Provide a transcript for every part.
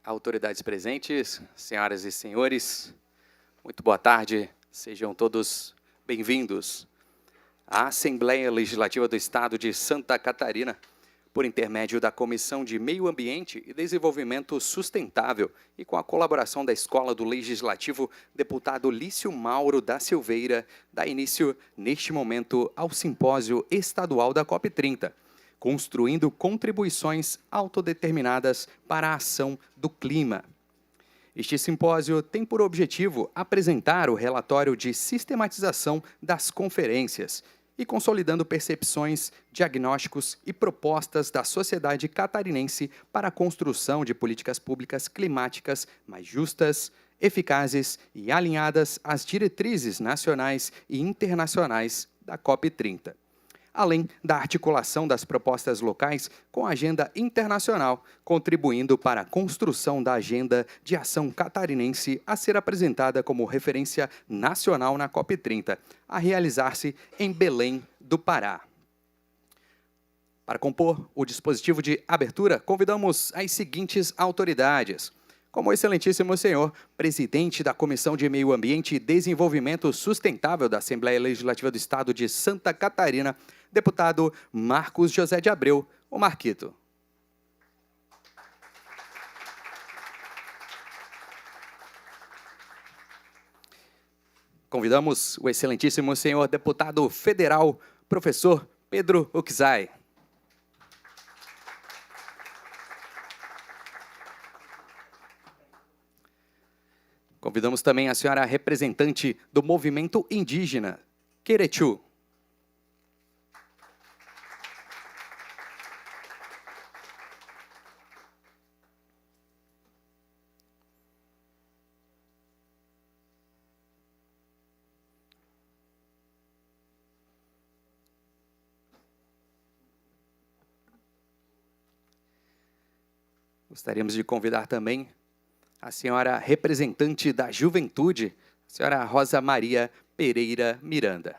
autoridades presentes, senhoras e senhores, muito boa tarde, sejam todos bem-vindos à Assembleia Legislativa do Estado de Santa Catarina, por intermédio da Comissão de Meio Ambiente e Desenvolvimento Sustentável e com a colaboração da Escola do Legislativo, deputado Lício Mauro da Silveira, dá início, neste momento, ao Simpósio Estadual da COP30, construindo contribuições autodeterminadas para a ação do clima. Este simpósio tem por objetivo apresentar o relatório de sistematização das conferências e consolidando percepções, diagnósticos e propostas da sociedade catarinense para a construção de políticas públicas climáticas mais justas, eficazes e alinhadas às diretrizes nacionais e internacionais da COP30. Além da articulação das propostas locais com a agenda internacional, contribuindo para a construção da agenda de ação catarinense a ser apresentada como referência nacional na COP30, a realizar-se em Belém do Pará. Para compor o dispositivo de abertura, convidamos as seguintes autoridades: como o excelentíssimo senhor presidente da Comissão de Meio Ambiente e Desenvolvimento Sustentável da Assembleia Legislativa do Estado de Santa Catarina, deputado Marcos José de Abreu, o Marquito. Convidamos o excelentíssimo senhor deputado federal, professor Pedro Uczai. Convidamos também a senhora representante do movimento indígena, Querechu. Gostaríamos de convidar também a senhora representante da juventude, a senhora Rosa Maria Pereira Miranda.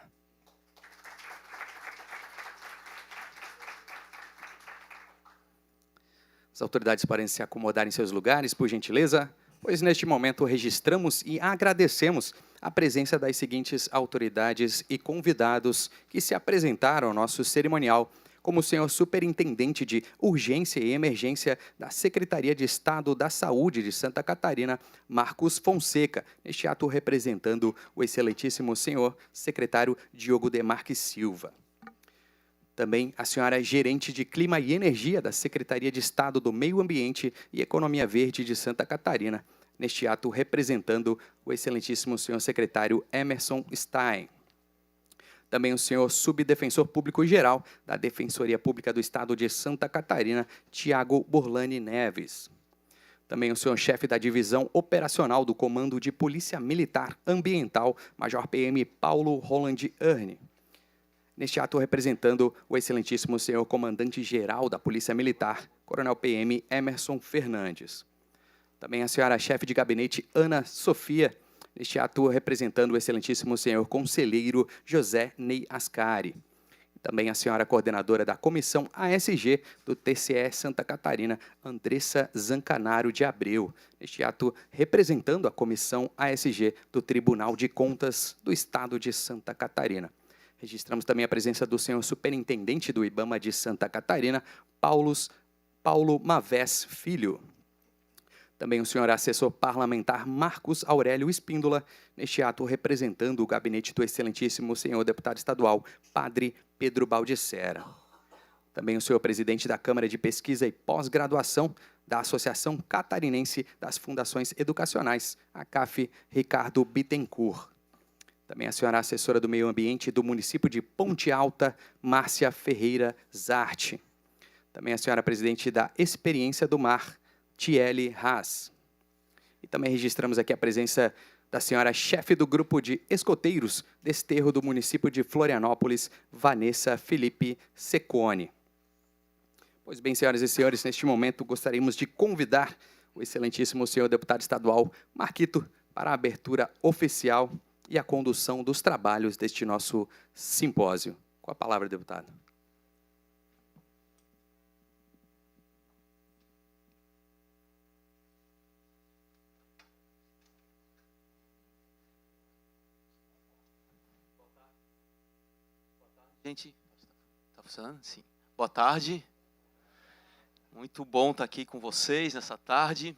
As autoridades podem se acomodar em seus lugares, por gentileza, pois neste momento registramos e agradecemos a presença das seguintes autoridades e convidados que se apresentaram ao nosso cerimonial, como o senhor superintendente de Urgência e Emergência da Secretaria de Estado da Saúde de Santa Catarina, Marcos Fonseca, neste ato representando o excelentíssimo senhor secretário Diogo Demarque Silva. Também a senhora gerente de Clima e Energia da Secretaria de Estado do Meio Ambiente e Economia Verde de Santa Catarina, neste ato representando o excelentíssimo senhor secretário Emerson Stein. Também o senhor subdefensor público-geral da Defensoria Pública do Estado de Santa Catarina, Tiago Burlani Neves. Também o senhor chefe da Divisão Operacional do Comando de Polícia Militar Ambiental, Major PM Paulo Roland Erni. Neste ato representando o excelentíssimo senhor comandante-geral da Polícia Militar, Coronel PM Emerson Fernandes. Também a senhora chefe de gabinete Ana Sofia, neste ato representando o excelentíssimo senhor conselheiro José Ney Ascari. Também a senhora coordenadora da Comissão ASG do TCE Santa Catarina, Andressa Zancanaro de Abreu. Neste ato representando a Comissão ASG do Tribunal de Contas do Estado de Santa Catarina. Registramos também a presença do senhor superintendente do IBAMA de Santa Catarina, Paulo Mavés Filho. Também o senhor assessor parlamentar Marcos Aurélio Espíndola, neste ato representando o gabinete do excelentíssimo senhor deputado estadual, Padre Pedro Baldissera. Também o senhor presidente da Câmara de Pesquisa e Pós-Graduação da Associação Catarinense das Fundações Educacionais, a CAF, Ricardo Bittencourt. Também a senhora assessora do Meio Ambiente do município de Ponte Alta, Márcia Ferreira Zarte. Também a senhora presidente da Experiência do Mar, Tiele Haas. E também registramos aqui a presença da senhora chefe do grupo de escoteiros Desterro do município de Florianópolis, Vanessa Felipe Secone. Pois bem, senhoras e senhores, neste momento gostaríamos de convidar o excelentíssimo senhor deputado estadual Marquito para a abertura oficial e a condução dos trabalhos deste nosso simpósio. Com a palavra, deputado. Gente, está funcionando? Sim. Boa tarde. Muito bom estar aqui com vocês nessa tarde.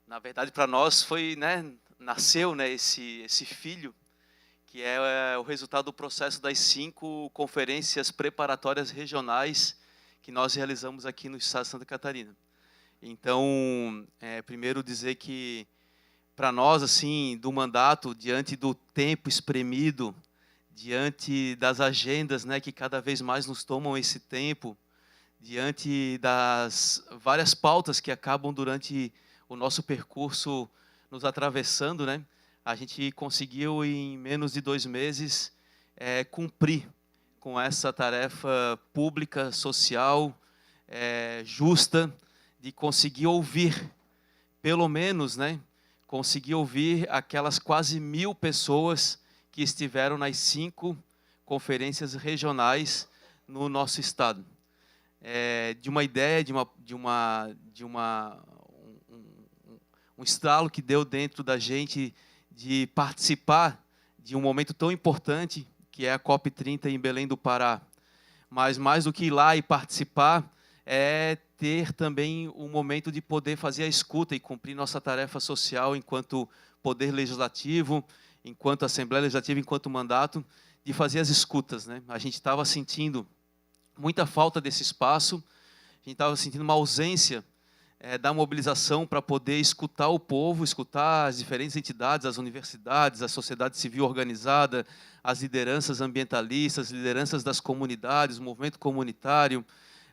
Na verdade, para nós foi, nasceu, esse filho, que é o resultado do processo das 5 conferências preparatórias regionais que nós realizamos aqui no estado de Santa Catarina. Então, primeiro dizer que, para nós, assim, do mandato, diante do tempo espremido, diante das agendas, que cada vez mais nos tomam esse tempo, diante das várias pautas que acabam durante o nosso percurso nos atravessando, a gente conseguiu, em menos de 2 meses, cumprir com essa tarefa pública, social, justa, de conseguir ouvir, pelo menos, conseguir ouvir aquelas quase 1.000 pessoas que estiveram nas 5 conferências regionais no nosso estado. De uma ideia, um estalo que deu dentro da gente de participar de um momento tão importante, que é a COP30 em Belém do Pará. Mas mais do que ir lá e participar, é ter também um momento de poder fazer a escuta e cumprir nossa tarefa social enquanto poder legislativo, enquanto Assembleia Legislativa, enquanto mandato, de fazer as escutas. A gente estava sentindo muita falta desse espaço, a gente estava sentindo uma ausência da mobilização para poder escutar o povo, escutar as diferentes entidades, as universidades, a sociedade civil organizada, as lideranças ambientalistas, lideranças das comunidades, o movimento comunitário,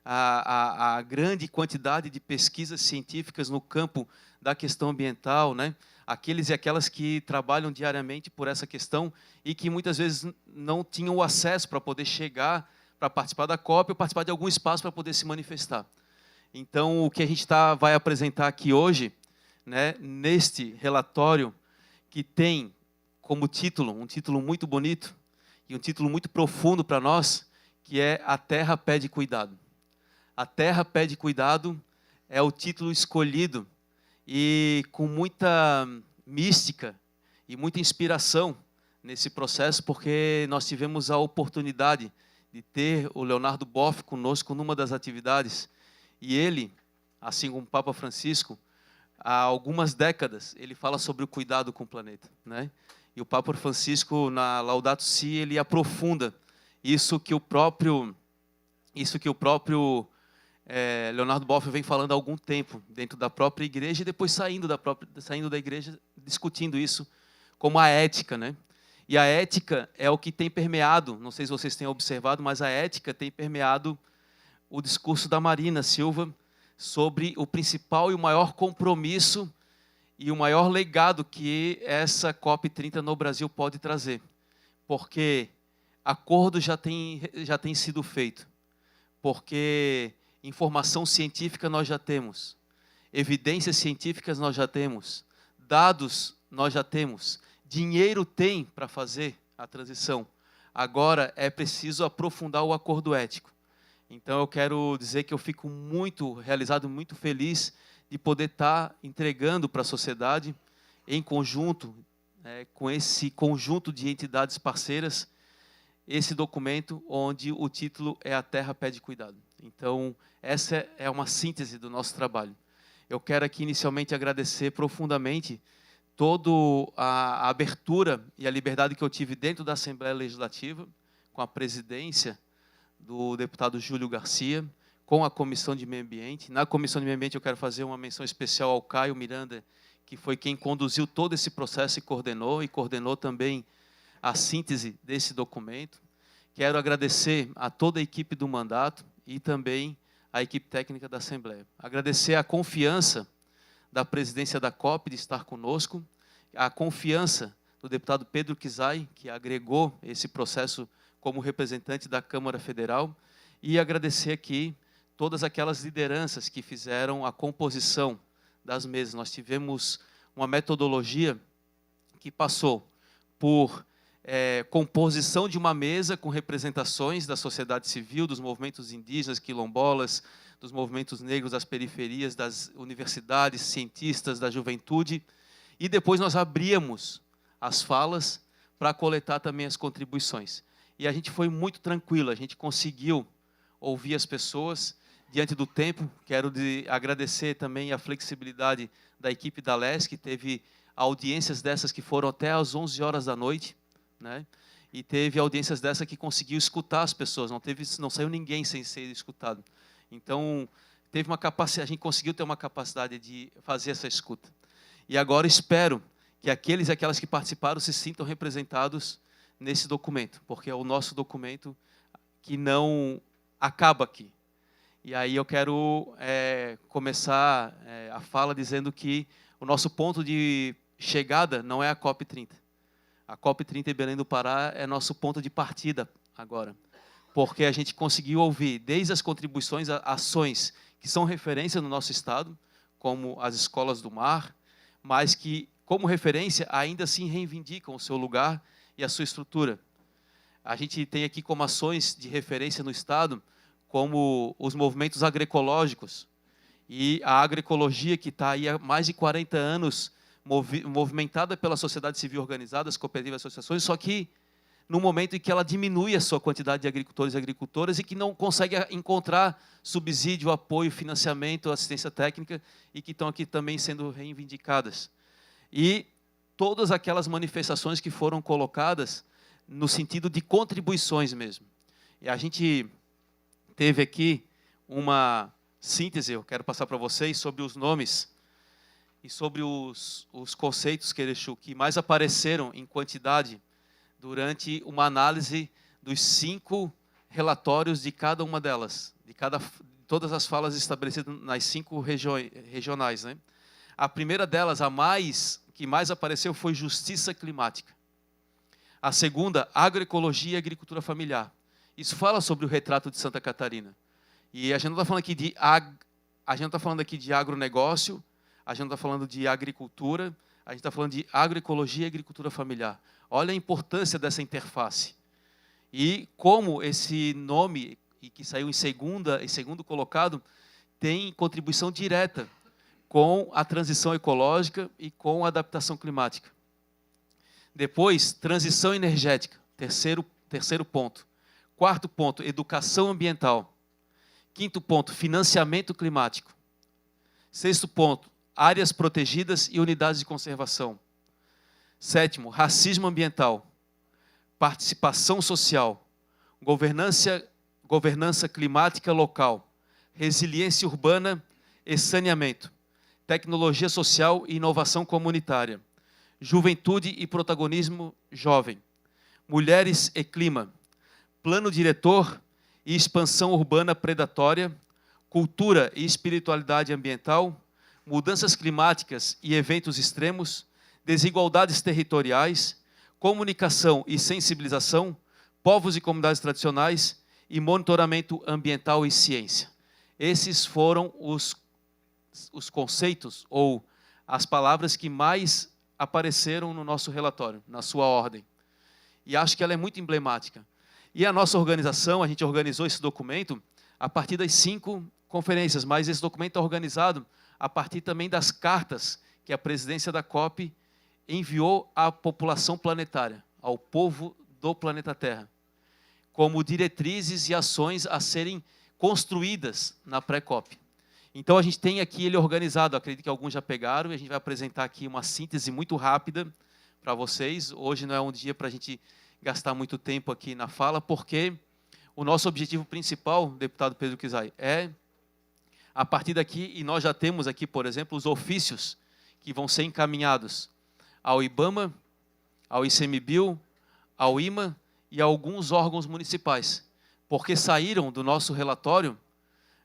a grande quantidade de pesquisas científicas no campo da questão ambiental, aqueles e aquelas que trabalham diariamente por essa questão e que muitas vezes não tinham o acesso para poder chegar para participar da COP ou participar de algum espaço para poder se manifestar. Então, o que a gente vai apresentar aqui hoje, neste relatório, que tem como título, um título muito bonito e um título muito profundo para nós, que é A Terra Pede Cuidado. A Terra Pede Cuidado é o título escolhido e com muita mística e muita inspiração nesse processo, porque nós tivemos a oportunidade de ter o Leonardo Boff conosco numa das atividades, e ele, assim como o Papa Francisco, há algumas décadas, ele fala sobre o cuidado com o planeta. E o Papa Francisco, na Laudato Si, ele aprofunda isso que o próprio Leonardo Boff vem falando há algum tempo, dentro da própria igreja, e depois saindo da igreja, discutindo isso como a ética. E a ética é o que tem permeado, não sei se vocês têm observado, mas a ética tem permeado o discurso da Marina Silva sobre o principal e o maior compromisso e o maior legado que essa COP30 no Brasil pode trazer. Porque acordo já tem sido feito, porque informação científica nós já temos, evidências científicas nós já temos, dados nós já temos, dinheiro tem para fazer a transição. Agora é preciso aprofundar o acordo ético. Então eu quero dizer que eu fico muito realizado, muito feliz de poder estar entregando para a sociedade, em conjunto, com esse conjunto de entidades parceiras, esse documento onde o título é A Terra Pede Cuidado. Então, essa é uma síntese do nosso trabalho. Eu quero aqui inicialmente agradecer profundamente toda a abertura e a liberdade que eu tive dentro da Assembleia Legislativa, com a presidência do deputado Júlio Garcia, com a Comissão de Meio Ambiente. Na Comissão de Meio Ambiente eu quero fazer uma menção especial ao Caio Miranda, que foi quem conduziu todo esse processo e coordenou também a síntese desse documento. Quero agradecer a toda a equipe do mandato e também a equipe técnica da Assembleia. Agradecer a confiança da presidência da COP de estar conosco, a confiança do deputado Pedro Kizai, que agregou esse processo como representante da Câmara Federal, e agradecer aqui todas aquelas lideranças que fizeram a composição das mesas. Nós tivemos uma metodologia que passou por composição de uma mesa com representações da sociedade civil, dos movimentos indígenas, quilombolas, dos movimentos negros das periferias, das universidades, cientistas, da juventude, e depois nós abríamos as falas para coletar também as contribuições. E a gente foi muito tranquilo, a gente conseguiu ouvir as pessoas diante do tempo. Quero agradecer também a flexibilidade da equipe da LES, que teve audiências dessas que foram até às 11 horas da noite, né? E teve audiências dessas que conseguiu escutar as pessoas, não saiu ninguém sem ser escutado. Então, teve uma capacidade, a gente conseguiu ter uma capacidade de fazer essa escuta. E agora espero que aqueles e aquelas que participaram se sintam representados nesse documento, porque é o nosso documento que não acaba aqui. E aí eu quero começar a fala dizendo que o nosso ponto de chegada não é a COP30. A COP30 em Belém do Pará é nosso ponto de partida agora, porque a gente conseguiu ouvir desde as contribuições, ações que são referência no nosso estado, como as escolas do mar, mas que, como referência, ainda assim reivindicam o seu lugar e a sua estrutura. A gente tem aqui como ações de referência no estado, como os movimentos agroecológicos e a agroecologia, que está aí há mais de 40 anos movimentada pela sociedade civil organizada, as cooperativas e associações, só que no momento em que ela diminui a sua quantidade de agricultores e agricultoras e que não consegue encontrar subsídio, apoio, financiamento, assistência técnica, e que estão aqui também sendo reivindicadas. E todas aquelas manifestações que foram colocadas no sentido de contribuições mesmo. E a gente teve aqui uma síntese, eu quero passar para vocês, sobre os nomes e sobre os conceitos que mais apareceram em quantidade durante uma análise dos 5 relatórios de cada uma delas, todas as falas estabelecidas nas 5 regionais, né? A primeira delas, que mais apareceu, foi justiça climática. A segunda, agroecologia e agricultura familiar. Isso fala sobre o retrato de Santa Catarina. E a gente não está falando aqui de agronegócio, a gente não está falando de agricultura, a gente está falando de agroecologia e agricultura familiar. Olha a importância dessa interface. E como esse nome, que saiu em segundo colocado, tem contribuição direta com a transição ecológica e com a adaptação climática. Depois, transição energética, terceiro ponto. Quarto ponto, educação ambiental. Quinto ponto, financiamento climático. Sexto ponto, áreas protegidas e unidades de conservação. Sétimo, racismo ambiental. Participação social. Governança climática local. Resiliência urbana e saneamento. Tecnologia social e inovação comunitária. Juventude e protagonismo jovem. Mulheres e clima. Plano diretor e expansão urbana predatória. Cultura e espiritualidade ambiental. Mudanças climáticas e eventos extremos. Desigualdades territoriais. Comunicação e sensibilização. Povos e comunidades tradicionais. E monitoramento ambiental e ciência. Esses foram os conceitos ou as palavras que mais apareceram no nosso relatório, na sua ordem. E acho que ela é muito emblemática. E a nossa organização, a gente organizou esse documento a partir das 5 conferências, mas esse documento é organizado a partir também das cartas que a presidência da COP enviou à população planetária, ao povo do planeta Terra, como diretrizes e ações a serem construídas na pré-COP. Então, a gente tem aqui ele organizado, acredito que alguns já pegaram, e a gente vai apresentar aqui uma síntese muito rápida para vocês. Hoje não é um dia para a gente gastar muito tempo aqui na fala, porque o nosso objetivo principal, deputado Pedro Kizai, é, a partir daqui, e nós já temos aqui, por exemplo, os ofícios que vão ser encaminhados ao IBAMA, ao ICMBio, ao IMA e a alguns órgãos municipais, porque saíram do nosso relatório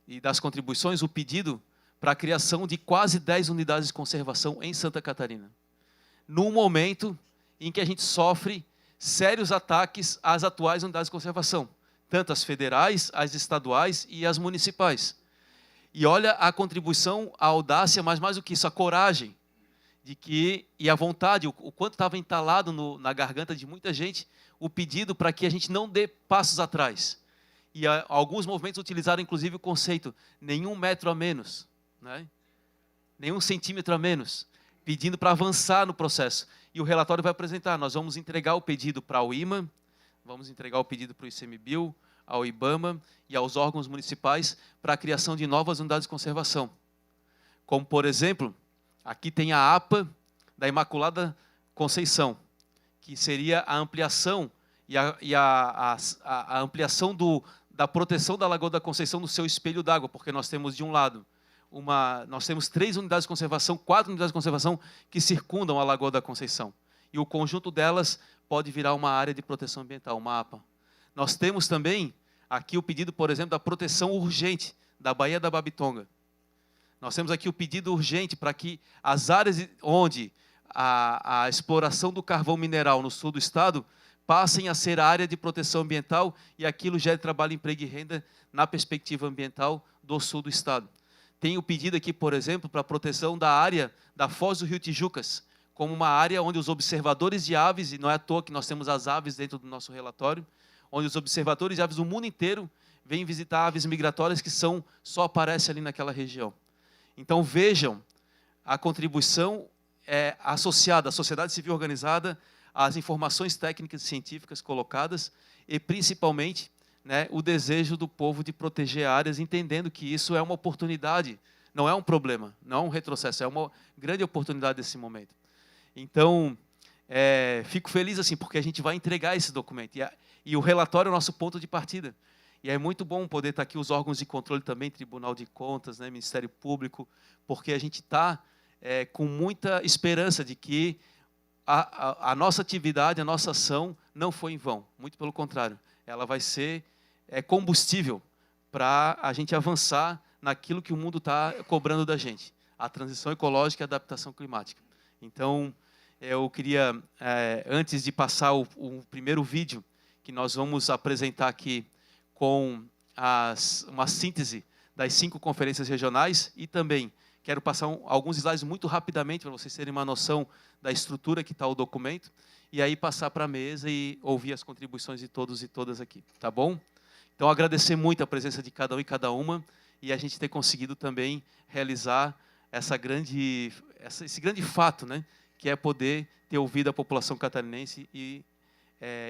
e das contribuições o pedido para a criação de quase 10 unidades de conservação em Santa Catarina, num momento em que a gente sofre sérios ataques às atuais unidades de conservação, tanto as federais, as estaduais e as municipais. E olha a contribuição, a audácia, mas mais do que isso, a coragem, e a vontade, o quanto estava entalado na garganta de muita gente, o pedido para que a gente não dê passos atrás. E alguns movimentos utilizaram, inclusive, o conceito nenhum metro a menos, né? Nenhum centímetro a menos, pedindo para avançar no processo. E o relatório vai apresentar, nós vamos entregar o pedido para o IMA, vamos entregar o pedido para o ICMBio, ao IBAMA e aos órgãos municipais para a criação de novas unidades de conservação. Como, por exemplo, aqui tem a APA da Imaculada Conceição, que seria a ampliação a ampliação da proteção da Lagoa da Conceição no seu espelho d'água, porque nós temos, de um lado, nós temos 3 unidades de conservação, 4 unidades de conservação que circundam a Lagoa da Conceição. E o conjunto delas pode virar uma área de proteção ambiental, uma APA. Nós temos também aqui o pedido, por exemplo, da proteção urgente da Baía da Babitonga. Nós temos aqui o pedido urgente para que as áreas onde a exploração do carvão mineral no sul do estado passem a ser área de proteção ambiental e aquilo gere trabalho, emprego e renda na perspectiva ambiental do sul do estado. Tem o pedido aqui, por exemplo, para a proteção da área da Foz do Rio Tijucas, como uma área onde os observadores de aves, e não é à toa que nós temos as aves dentro do nosso relatório, onde os observadores de aves do mundo inteiro vêm visitar aves migratórias que só aparecem ali naquela região. Então vejam a contribuição associada à sociedade civil organizada, às informações técnicas e científicas colocadas e, principalmente, né, o desejo do povo de proteger áreas, entendendo que isso é uma oportunidade, não é um problema, não é um retrocesso, é uma grande oportunidade desse momento. Então, fico feliz assim, porque a gente vai entregar esse documento. E o relatório é o nosso ponto de partida. E é muito bom poder estar aqui os órgãos de controle também, Tribunal de Contas, né, Ministério Público, porque a gente está com muita esperança de que a nossa atividade, a nossa ação não foi em vão. Muito pelo contrário, ela vai ser combustível para a gente avançar naquilo que o mundo está cobrando da gente, a transição ecológica e a adaptação climática. Então, eu queria, antes de passar o primeiro vídeo, que nós vamos apresentar aqui com uma síntese das 5 conferências regionais, e também quero passar alguns slides muito rapidamente, para vocês terem uma noção da estrutura que está o documento, e aí passar para a mesa e ouvir as contribuições de todos e todas aqui, tá bom? Então, agradecer muito a presença de cada um e cada uma, e a gente ter conseguido também realizar esse grande fato, né, que é poder ter ouvido a população catarinense e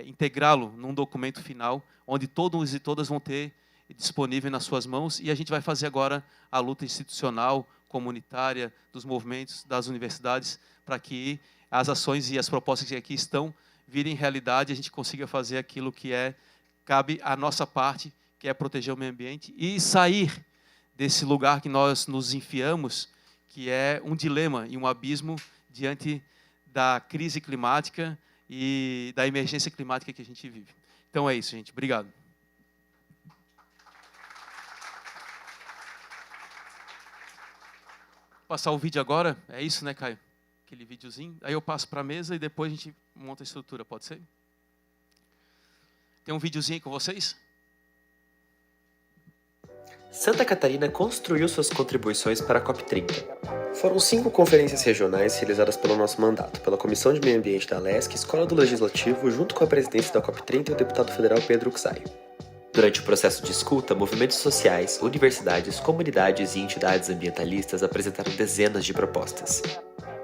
integrá-lo num documento final, onde todos e todas vão ter disponível nas suas mãos, e a gente vai fazer agora a luta institucional, comunitária, dos movimentos, das universidades, para que as ações e as propostas que aqui estão virem realidade e a gente consiga fazer aquilo que cabe à nossa parte, que é proteger o meio ambiente e sair desse lugar que nós nos enfiamos, que é um dilema e um abismo diante da crise climática e da emergência climática que a gente vive. Então é isso, gente. Obrigado. Vou passar o vídeo agora. É isso, né, Caio? Aquele videozinho. Aí eu passo para a mesa e depois a gente monta a estrutura. Pode ser? Tem um videozinho aí com vocês? Santa Catarina construiu suas contribuições para a COP30. Foram 5 conferências regionais realizadas pelo nosso mandato, pela Comissão de Meio Ambiente da Alesc, Escola do Legislativo, junto com a presidência da COP30 e o deputado federal Pedro Uxai. Durante o processo de escuta, movimentos sociais, universidades, comunidades e entidades ambientalistas apresentaram dezenas de propostas.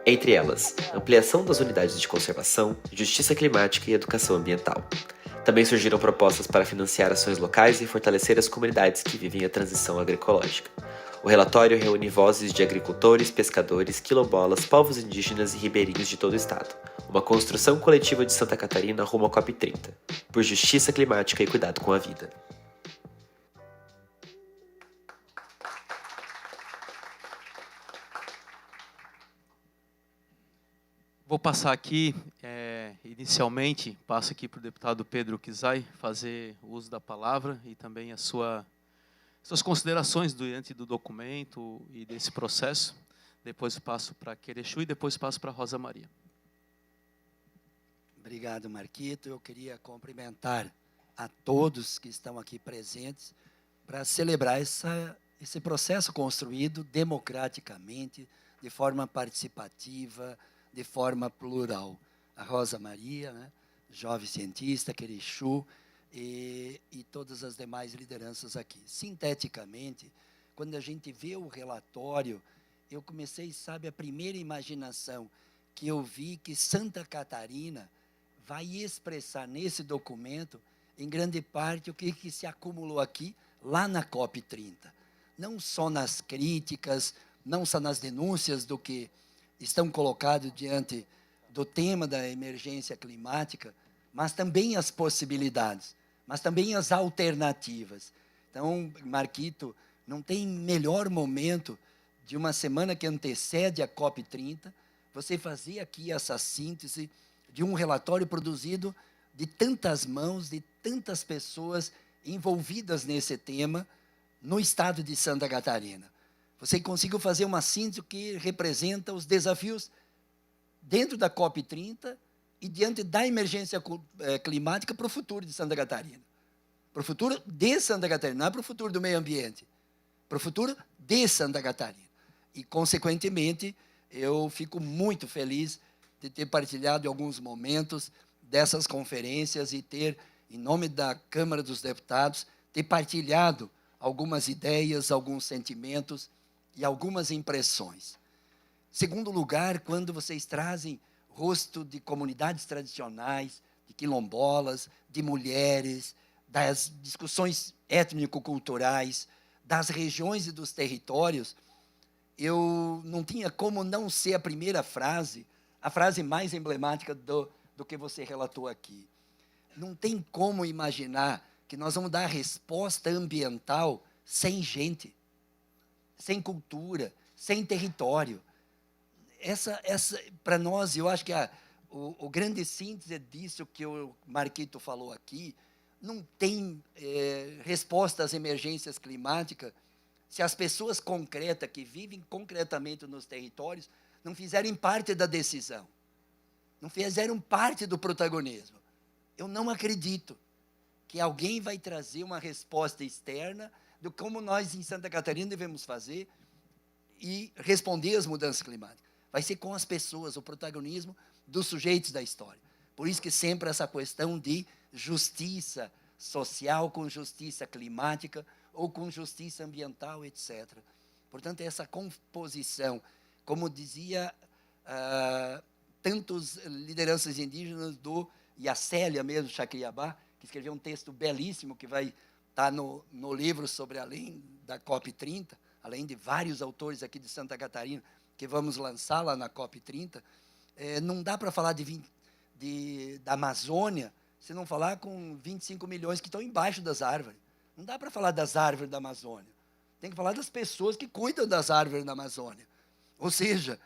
Entre elas, ampliação das unidades de conservação, justiça climática e educação ambiental. Também surgiram propostas para financiar ações locais e fortalecer as comunidades que vivem a transição agroecológica. O relatório reúne vozes de agricultores, pescadores, quilombolas, povos indígenas e ribeirinhos de todo o estado. Uma construção coletiva de Santa Catarina rumo à COP30, por justiça climática e cuidado com a vida. Vou passar aqui, inicialmente, passo aqui para o deputado Pedro Uxai fazer uso da palavra e também as suas considerações diante do documento e desse processo. Depois passo para a Querechu e depois passo para a Rosa Maria. Obrigado, Marquito. Eu queria cumprimentar a todos que estão aqui presentes para celebrar esse processo construído democraticamente, de forma participativa, de forma plural. A Rosa Maria, né, jovem cientista, Querechu, e todas as demais lideranças aqui. Sinteticamente, quando a gente vê o relatório, eu comecei, sabe, a primeira imaginação que eu vi que Santa Catarina vai expressar nesse documento, em grande parte, o que se acumulou aqui, lá na COP30. Não só nas críticas, não só nas denúncias do que estão colocados diante do tema da emergência climática, mas também as possibilidades, mas também as alternativas. Então, Marquito, não tem melhor momento de uma semana que antecede a COP30, você fazer aqui essa síntese de um relatório produzido de tantas mãos, de tantas pessoas envolvidas nesse tema no estado de Santa Catarina. Você conseguiu fazer uma síntese que representa os desafios dentro da COP30 e diante da emergência climática para o futuro de Santa Catarina. Para o futuro de Santa Catarina, não é para o futuro do meio ambiente, para o futuro de Santa Catarina. E, consequentemente, eu fico muito feliz de ter partilhado em alguns momentos dessas conferências e ter, em nome da Câmara dos Deputados, ter partilhado algumas ideias, alguns sentimentos e algumas impressões. Segundo lugar, quando vocês trazem rosto de comunidades tradicionais, de quilombolas, de mulheres, das discussões étnico-culturais, das regiões e dos territórios, eu não tinha como não ser a primeira frase, a frase mais emblemática do que você relatou aqui. Não tem como imaginar que nós vamos dar resposta ambiental sem gente, sem cultura, sem território. Essa para nós, eu acho que o grande síntese disso que o Marquito falou aqui, não tem resposta às emergências climáticas se as pessoas concretas, que vivem concretamente nos territórios, não fizerem parte da decisão, não fizeram parte do protagonismo. Eu não acredito que alguém vai trazer uma resposta externa de como nós, em Santa Catarina, devemos fazer e responder às mudanças climáticas. Vai ser com as pessoas, o protagonismo dos sujeitos da história. Por isso que sempre essa questão de justiça social com justiça climática ou com justiça ambiental, etc. Portanto, essa composição, como dizia tantos lideranças indígenas e a Célia mesmo, Chacriabá, que escreveu um texto belíssimo que vai estar no livro sobre além da COP30, além de vários autores aqui de Santa Catarina, que vamos lançar lá na COP30, não dá para falar da Amazônia se não falar com 25 milhões que estão embaixo das árvores. Não dá para falar das árvores da Amazônia. Tem que falar das pessoas que cuidam das árvores da Amazônia. Ou seja,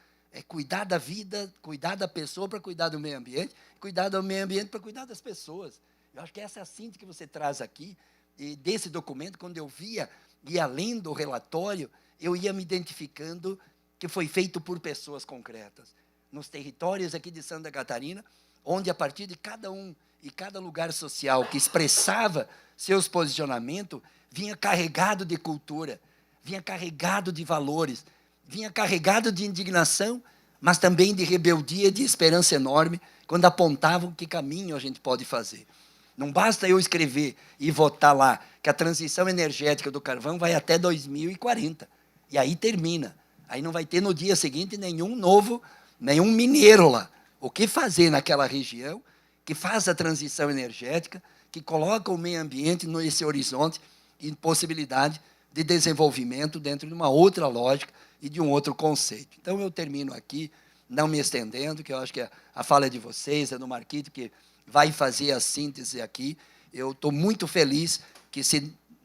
cuidar da vida, cuidar da pessoa para cuidar do meio ambiente, cuidar do meio ambiente para cuidar das pessoas. Eu acho que essa é a síntese que você traz aqui, e desse documento, quando eu ia lendo o relatório, eu ia me identificando que foi feito por pessoas concretas, nos territórios aqui de Santa Catarina, onde a partir de cada um e cada lugar social que expressava seus posicionamentos, vinha carregado de cultura, vinha carregado de valores, vinha carregado de indignação, mas também de rebeldia e de esperança enorme, quando apontavam que caminho a gente pode fazer. Não basta eu escrever e votar lá que a transição energética do carvão vai até 2040, e aí termina. Aí não vai ter no dia seguinte nenhum mineiro lá. O que fazer naquela região que faz a transição energética, que coloca o meio ambiente nesse horizonte e possibilidade de desenvolvimento dentro de uma outra lógica e de um outro conceito. Então, eu termino aqui, não me estendendo, que eu acho que a fala é de vocês, é do Marquito, que vai fazer a síntese aqui. Eu estou muito feliz que,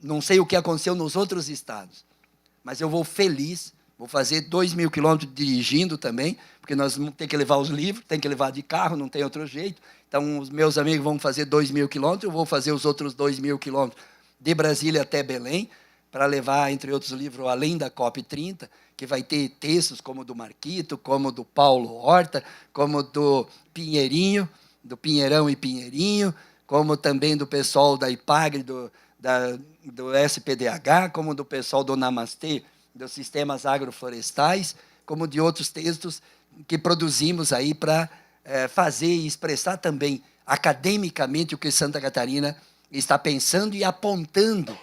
não sei o que aconteceu nos outros estados, mas eu vou feliz, vou fazer 2.000 quilômetros dirigindo também, porque nós vamos ter que levar os livros, tem que levar de carro, não tem outro jeito. Então, os meus amigos vão fazer 2.000 quilômetros, eu vou fazer os outros 2.000 quilômetros de Brasília até Belém, para levar, entre outros livros, além da COP30, que vai ter textos como o do Marquito, como do Paulo Horta, como do Pinheirinho, do Pinheirão e Pinheirinho, como também do pessoal da IPAGRE, do SPDH, como do pessoal do Namastê, dos sistemas agroflorestais, como de outros textos que produzimos aí para fazer e expressar também academicamente o que Santa Catarina está pensando e apontando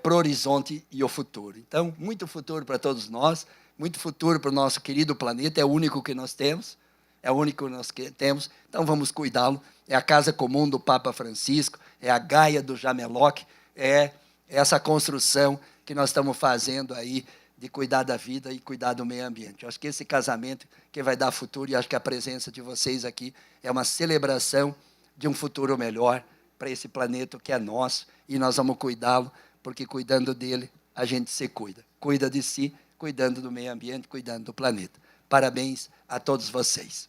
para o horizonte e o futuro. Então, muito futuro para todos nós, muito futuro para o nosso querido planeta, é o único que nós temos, é o único que nós temos, então vamos cuidá-lo. É a casa comum do Papa Francisco, é a Gaia do Jameloc, é essa construção que nós estamos fazendo aí de cuidar da vida e cuidar do meio ambiente. Eu acho que esse casamento que vai dar futuro, e acho que a presença de vocês aqui é uma celebração de um futuro melhor para esse planeta que é nosso, e nós vamos cuidá-lo, porque cuidando dele, a gente se cuida. Cuida de si, cuidando do meio ambiente, cuidando do planeta. Parabéns a todos vocês.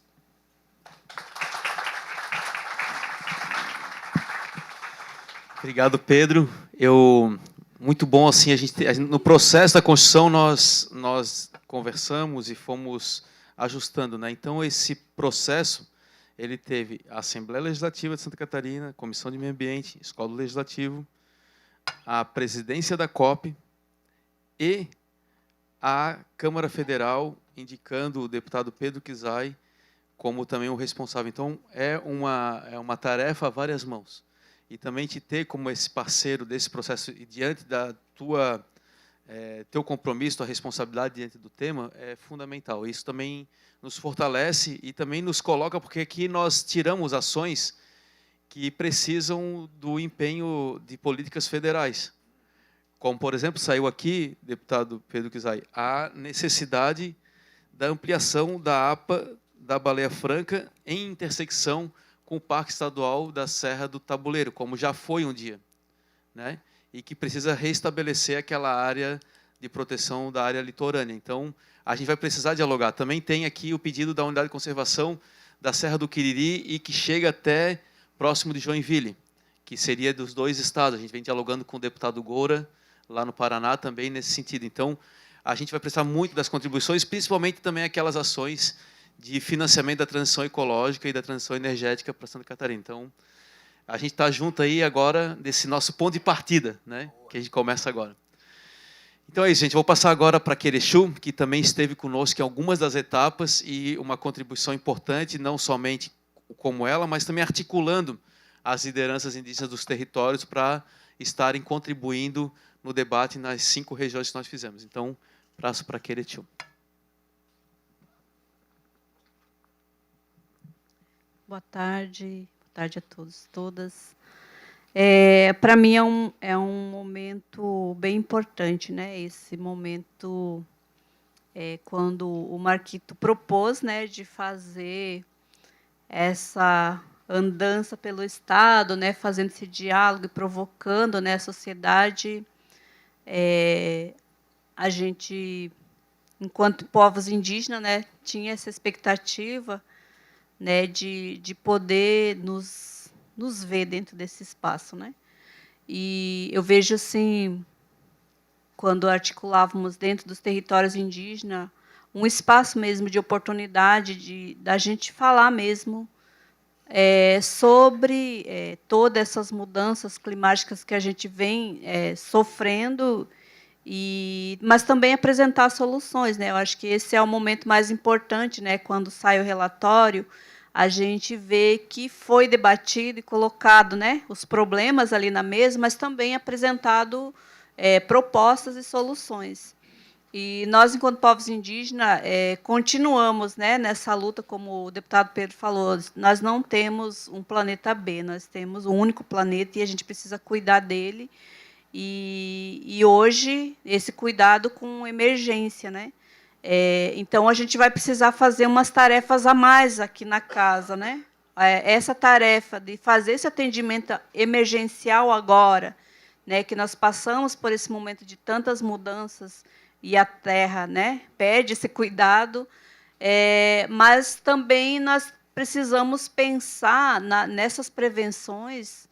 Obrigado, Pedro. Muito bom, assim, no processo da construção nós conversamos e fomos ajustando, né? Então, esse processo, ele teve a Assembleia Legislativa de Santa Catarina, Comissão de Meio Ambiente, Escola do Legislativo, a presidência da COP e a Câmara Federal, indicando o deputado Pedro Kizai como também o responsável. Então, é uma tarefa a várias mãos. E também te ter como esse parceiro desse processo e diante da teu compromisso, tua responsabilidade diante do tema é fundamental. Isso também nos fortalece e também nos coloca, porque aqui nós tiramos ações que precisam do empenho de políticas federais. Como, por exemplo, saiu aqui, deputado Pedro Kizai, a necessidade da ampliação da APA da Baleia Franca em intersecção com o Parque Estadual da Serra do Tabuleiro, como já foi um dia, né? E que precisa restabelecer aquela área de proteção da área litorânea. Então, a gente vai precisar dialogar. Também tem aqui o pedido da Unidade de Conservação da Serra do Quiriri e que chega até próximo de Joinville, que seria dos dois estados. A gente vem dialogando com o deputado Goura, lá no Paraná, também nesse sentido. Então, a gente vai precisar muito das contribuições, principalmente também aquelas ações de financiamento da transição ecológica e da transição energética para Santa Catarina. Então, a gente está junto aí agora desse nosso ponto de partida, né, que a gente começa agora. Então é isso, gente. Vou passar agora para Querechu, que também esteve conosco em algumas das etapas e uma contribuição importante, não somente como ela, mas também articulando as lideranças indígenas dos territórios para estarem contribuindo no debate nas 5 regiões que nós fizemos. Então, passo para Querechu. Boa tarde a todos e todas. Para mim é um momento bem importante, né? Esse momento quando o Marquito propôs, né, de fazer essa andança pelo Estado, né, fazendo esse diálogo e provocando, né, a sociedade. A gente, enquanto povos indígenas, né, tinha essa expectativa, né, de poder nos ver dentro desse espaço, né? E eu vejo assim, quando articulávamos dentro dos territórios indígenas, um espaço mesmo de oportunidade da gente falar mesmo sobre todas essas mudanças climáticas que a gente vem sofrendo, mas também apresentar soluções, né? Eu acho que esse é o momento mais importante, né? Quando sai o relatório, a gente vê que foi debatido e colocado, né, os problemas ali na mesa, mas também apresentado propostas e soluções. E nós, enquanto povos indígenas, continuamos, né, nessa luta, como o deputado Pedro falou, nós não temos um planeta B, nós temos um único planeta e a gente precisa cuidar dele. E hoje, esse cuidado com emergência, né? Então, a gente vai precisar fazer umas tarefas a mais aqui na casa, né? Essa tarefa de fazer esse atendimento emergencial agora, né, que nós passamos por esse momento de tantas mudanças e a Terra, né, pede esse cuidado, mas também nós precisamos pensar nessas prevenções,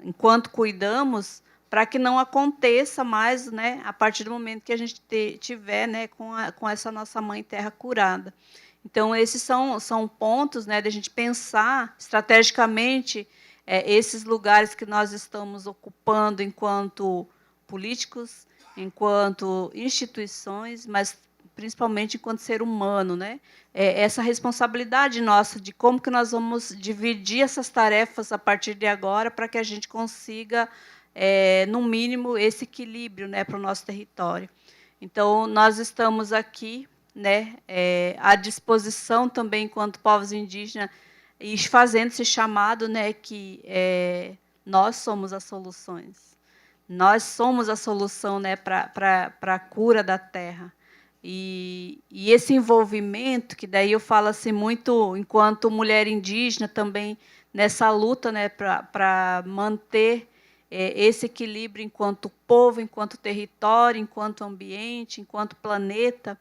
enquanto cuidamos, para que não aconteça mais, né, a partir do momento que a gente tiver, né, com essa nossa Mãe Terra curada. Então, esses são pontos, né, de a gente pensar estrategicamente esses lugares que nós estamos ocupando enquanto políticos, enquanto instituições, mas principalmente enquanto ser humano, né? Essa responsabilidade nossa de como que nós vamos dividir essas tarefas a partir de agora para que a gente consiga no mínimo, esse equilíbrio, né, para o nosso território. Então, nós estamos aqui né, à disposição também, enquanto povos indígenas, e fazendo esse chamado, né, que nós somos as soluções. Nós somos a solução, né, para a cura da terra. E esse envolvimento, que daí eu falo assim muito, enquanto mulher indígena também, nessa luta, né, para manter esse equilíbrio enquanto povo, enquanto território, enquanto ambiente, enquanto planeta,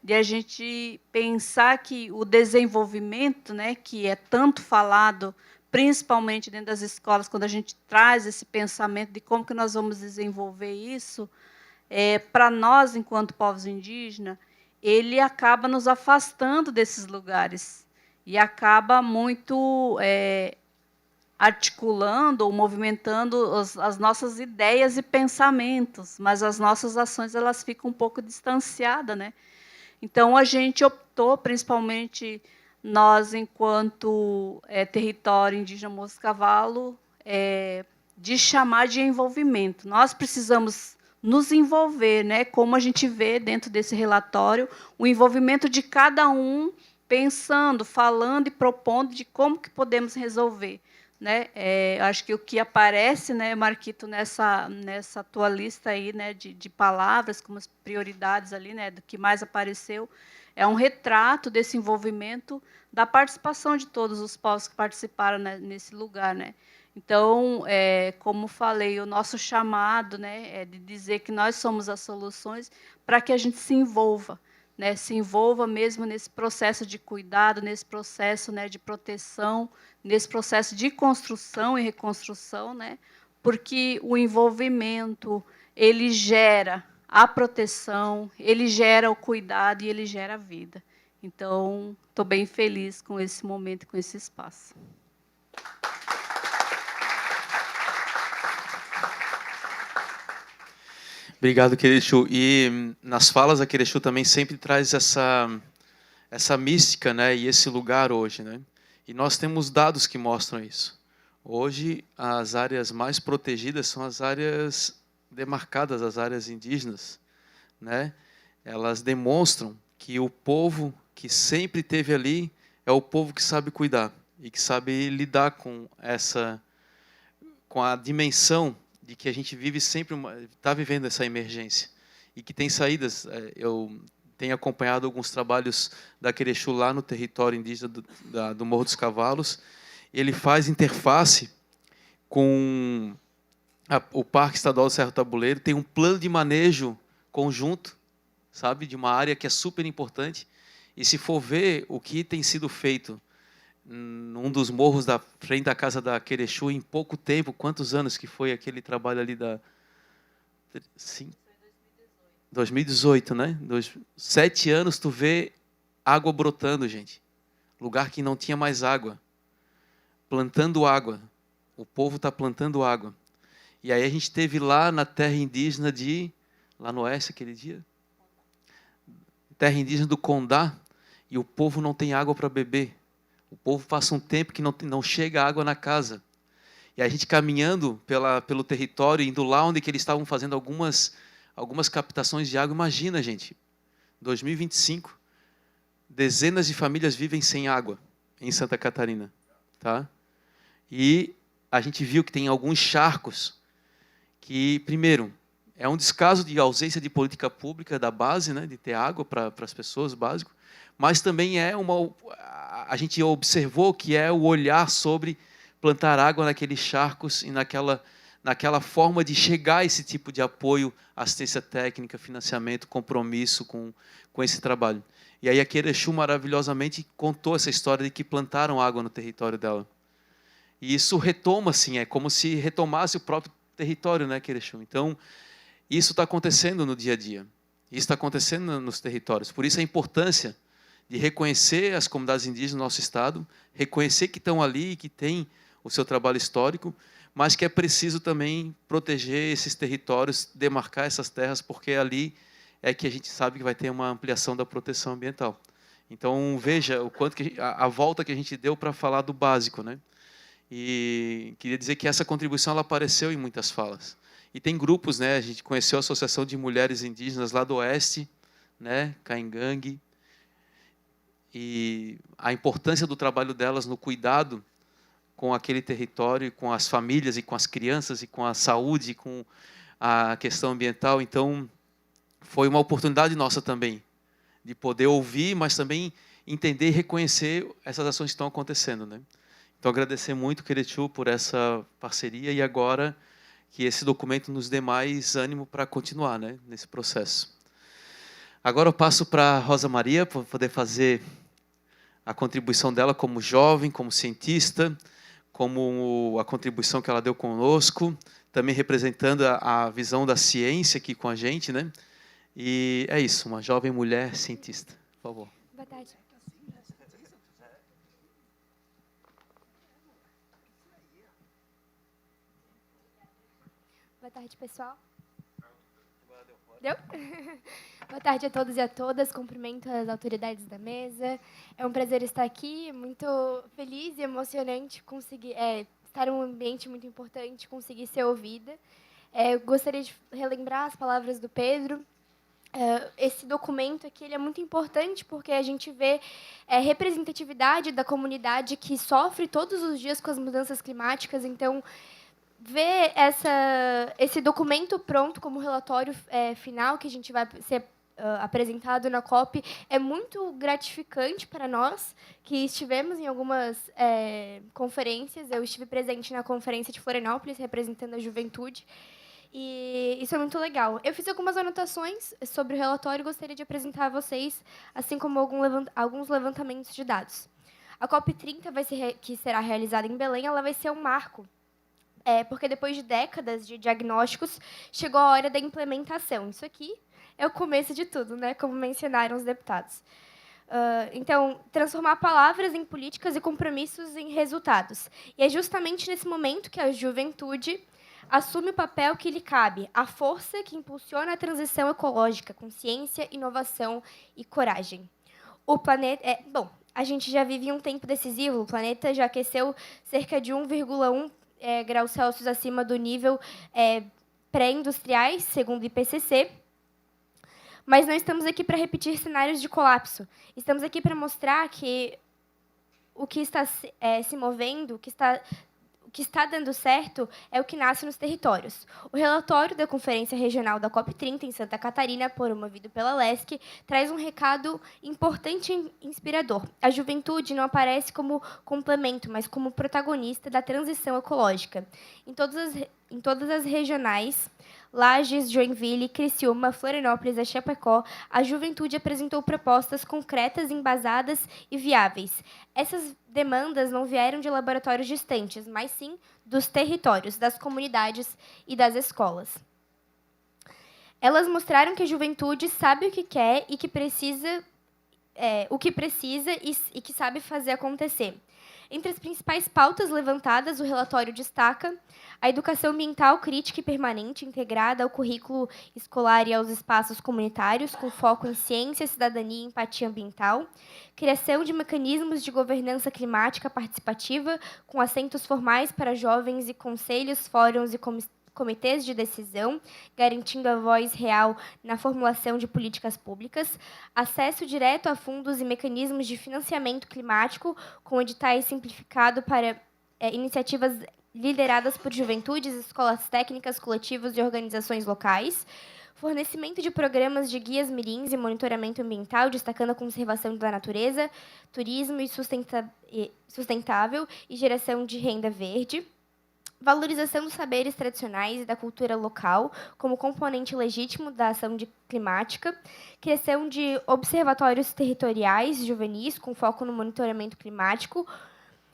de a gente pensar que o desenvolvimento, né, que é tanto falado, principalmente dentro das escolas, quando a gente traz esse pensamento de como que nós vamos desenvolver isso, para nós, enquanto povos indígenas, ele acaba nos afastando desses lugares e acaba muito articulando ou movimentando as nossas ideias e pensamentos, mas as nossas ações elas ficam um pouco distanciadas, né? Então a gente optou, principalmente nós, enquanto território indígena Moço Cavalo, de chamar de envolvimento. Nós precisamos nos envolver, né? Como a gente vê dentro desse relatório, o envolvimento de cada um pensando, falando e propondo de como que podemos resolver. Né? Acho que o que aparece, né, Marquito, nessa tua lista aí, né, de palavras como as prioridades ali, né, do que mais apareceu, é um retrato desse envolvimento, da participação de todos os povos que participaram, né, nesse lugar, né? Então, como falei, o nosso chamado, né, é de dizer que nós somos as soluções para que a gente se envolva. Né, se envolva mesmo nesse processo de cuidado, nesse processo, né, de proteção, nesse processo de construção e reconstrução, né, porque o envolvimento ele gera a proteção, ele gera o cuidado e ele gera a vida. Então, estou bem feliz com esse momento, com esse espaço. Obrigado, Querexu. E nas falas, a Querexu também sempre traz essa mística, né, e esse lugar hoje, né? E nós temos dados que mostram isso. Hoje, as áreas mais protegidas são as áreas demarcadas, as áreas indígenas, né? Elas demonstram que o povo que sempre esteve ali é o povo que sabe cuidar e que sabe lidar com a dimensão de que a gente vive sempre, está vivendo essa emergência e que tem saídas. Eu tenho acompanhado alguns trabalhos da Querexu lá no território indígena do Morro dos Cavalos. Ele faz interface com o Parque Estadual do Cerro Tabuleiro, tem um plano de manejo conjunto, sabe, de uma área que é super importante. E se for ver o que tem sido feito num dos morros da frente da casa da Querexu em pouco tempo, quantos anos que foi aquele trabalho ali da... Sim. 2018, né? 7 anos tu vê água brotando, gente. Lugar que não tinha mais água. Plantando água. O povo está plantando água. E aí a gente teve lá na terra indígena lá no oeste aquele dia, terra indígena do Condá, e o povo não tem água para beber. O povo passa um tempo que não chega água na casa. E a gente caminhando pelo território, indo lá onde que eles estavam fazendo algumas captações de água. Imagina, gente, 2025, dezenas de famílias vivem sem água em Santa Catarina. Tá? E a gente viu que tem alguns charcos que, primeiro, é um descaso de ausência de política pública da base, né, de ter água para as pessoas, básico, mas também a gente observou que é o olhar sobre plantar água naqueles charcos e naquela forma de chegar a esse tipo de apoio, assistência técnica, financiamento, compromisso com esse trabalho. E aí a Querexu maravilhosamente contou essa história de que plantaram água no território dela. E isso retoma, assim, é como se retomasse o próprio território, né, Querexu? Então, isso está acontecendo no dia a dia. Isso está acontecendo nos territórios. Por isso a importância de reconhecer as comunidades indígenas do nosso estado, reconhecer que estão ali e que têm o seu trabalho histórico, mas que é preciso também proteger esses territórios, demarcar essas terras, porque ali é que a gente sabe que vai ter uma ampliação da proteção ambiental. Então, veja o quanto que a volta que a gente deu para falar do básico, né? E queria dizer que essa contribuição ela apareceu em muitas falas. E tem grupos, né? A gente conheceu a Associação de Mulheres Indígenas lá do oeste né, Caingangue, e a importância do trabalho delas no cuidado com aquele território, com as famílias e com as crianças e com a saúde, com a questão ambiental. Então, foi uma oportunidade nossa também de poder ouvir, mas também entender e reconhecer essas ações que estão acontecendo, né? Então, agradecer muito, Querechu, por essa parceria e agora que esse documento nos dê mais ânimo para continuar, né, nesse processo. Agora eu passo para a Rosa Maria, para poder fazer a contribuição dela como jovem, como cientista, como a contribuição que ela deu conosco, também representando a visão da ciência aqui com a gente, né? E é isso, uma jovem mulher cientista. Por favor. Boa tarde. Boa tarde, pessoal. Deu? Boa tarde a todos e a todas. Cumprimento as autoridades da mesa. É um prazer estar aqui. Muito feliz e emocionante conseguir estar em um ambiente muito importante, conseguir ser ouvida. Gostaria de relembrar as palavras do Pedro. Esse documento aqui ele é muito importante porque a gente vê representatividade da comunidade que sofre todos os dias com as mudanças climáticas. Então, ver esse documento pronto como relatório final que a gente vai ser apresentado na COP é muito gratificante para nós que estivemos em algumas conferências. Eu estive presente na conferência de Florianópolis representando a juventude e isso é muito legal. Eu fiz algumas anotações sobre o relatório e gostaria de apresentar a vocês, assim como alguns levantamentos de dados. A COP 30 que será realizada em Belém, ela vai ser um marco. Porque depois de décadas de diagnósticos, chegou a hora da implementação. Isso aqui é o começo de tudo, né? Como mencionaram os deputados. Então, transformar palavras em políticas e compromissos em resultados. E é justamente nesse momento que a juventude assume o papel que lhe cabe, a força que impulsiona a transição ecológica, com ciência, inovação e coragem. O planeta... a gente já vive um tempo decisivo. O planeta já aqueceu cerca de 1,1 graus Celsius acima do nível pré-industriais, segundo o IPCC. Mas não estamos aqui para repetir cenários de colapso. Estamos aqui para mostrar que o que está se movendo, o que está dando certo é o que nasce nos territórios. O relatório da Conferência Regional da COP 30 em Santa Catarina, promovido pela LESC, traz um recado importante e inspirador. A juventude não aparece como complemento, mas como protagonista da transição ecológica. Em todas as regionais, Lages, Joinville, Criciúma, Florianópolis e Chapecó, a juventude apresentou propostas concretas, embasadas e viáveis. Essas demandas não vieram de laboratórios distantes, mas sim dos territórios, das comunidades e das escolas. Elas mostraram que a juventude sabe o que quer e que precisa, e que sabe fazer acontecer. Entre as principais pautas levantadas, o relatório destaca a educação ambiental crítica e permanente, integrada ao currículo escolar e aos espaços comunitários, com foco em ciência, cidadania e empatia ambiental, criação de mecanismos de governança climática participativa, com assentos formais para jovens e conselhos, fóruns e comitês de decisão, garantindo a voz real na formulação de políticas públicas, acesso direto a fundos e mecanismos de financiamento climático, com editais simplificados para iniciativas lideradas por juventudes, escolas técnicas, coletivos e organizações locais, fornecimento de programas de guias mirins e monitoramento ambiental, destacando a conservação da natureza, turismo e sustentável e geração de renda verde, valorização dos saberes tradicionais e da cultura local como componente legítimo da ação climática, criação de observatórios territoriais juvenis com foco no monitoramento climático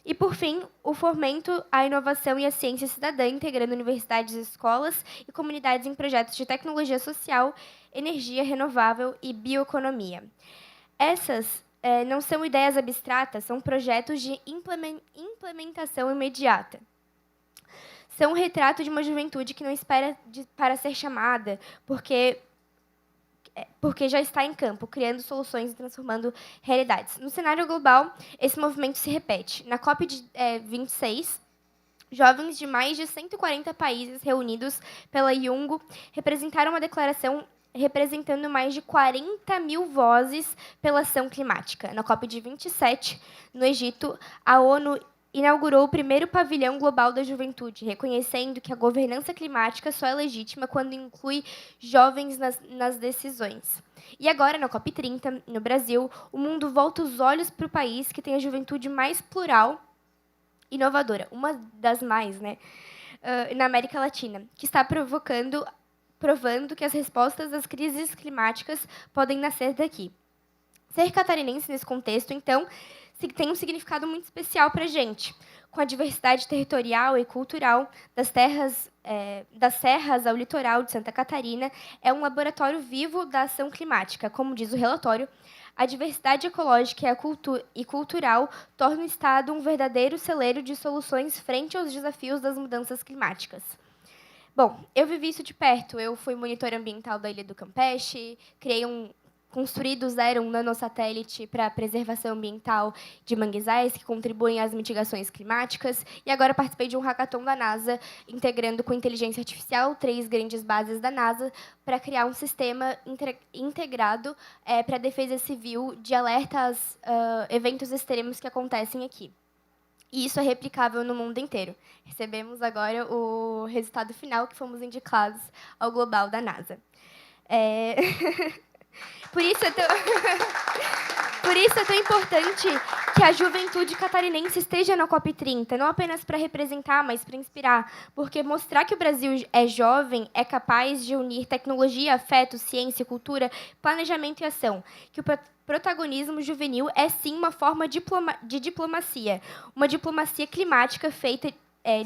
e, por fim, o fomento à inovação e à ciência cidadã, integrando universidades, escolas e comunidades em projetos de tecnologia social, energia renovável e bioeconomia. Essas não são ideias abstratas, são projetos de implementação imediata. São um retrato de uma juventude que não espera para ser chamada, porque já está em campo, criando soluções e transformando realidades. No cenário global, esse movimento se repete. Na COP 26, jovens de mais de 140 países reunidos pela IUNGO representaram uma declaração representando mais de 40 mil vozes pela ação climática. Na COP de 27, no Egito, a ONU inaugurou o primeiro pavilhão global da juventude, reconhecendo que a governança climática só é legítima quando inclui jovens nas decisões. E agora, na COP30, no Brasil, o mundo volta os olhos para o país que tem a juventude mais plural e inovadora, uma das mais, né, na América Latina, que está provando que as respostas às crises climáticas podem nascer daqui. Ser catarinense nesse contexto, então, tem um significado muito especial para a gente, com a diversidade territorial e cultural das serras ao litoral de Santa Catarina, é um laboratório vivo da ação climática. Como diz o relatório, a diversidade ecológica e cultural torna o Estado um verdadeiro celeiro de soluções frente aos desafios das mudanças climáticas. Bom, eu vivi isso de perto. Eu fui monitora ambiental da Ilha do Campeche, construí do zero um nanosatélite para a preservação ambiental de manguezais, que contribuem às mitigações climáticas, e agora participei de um hackathon da NASA, integrando com inteligência artificial 3 grandes bases da NASA, para criar um sistema integrado para a defesa civil de alertas a eventos extremos que acontecem aqui. E isso é replicável no mundo inteiro. Recebemos agora o resultado final, que fomos indicados ao Global da NASA. Por isso é tão importante que a juventude catarinense esteja na COP30, não apenas para representar, mas para inspirar, porque mostrar que o Brasil é jovem, é capaz de unir tecnologia, afeto, ciência, cultura, planejamento e ação, que o protagonismo juvenil é sim uma forma de diplomacia, uma diplomacia climática feita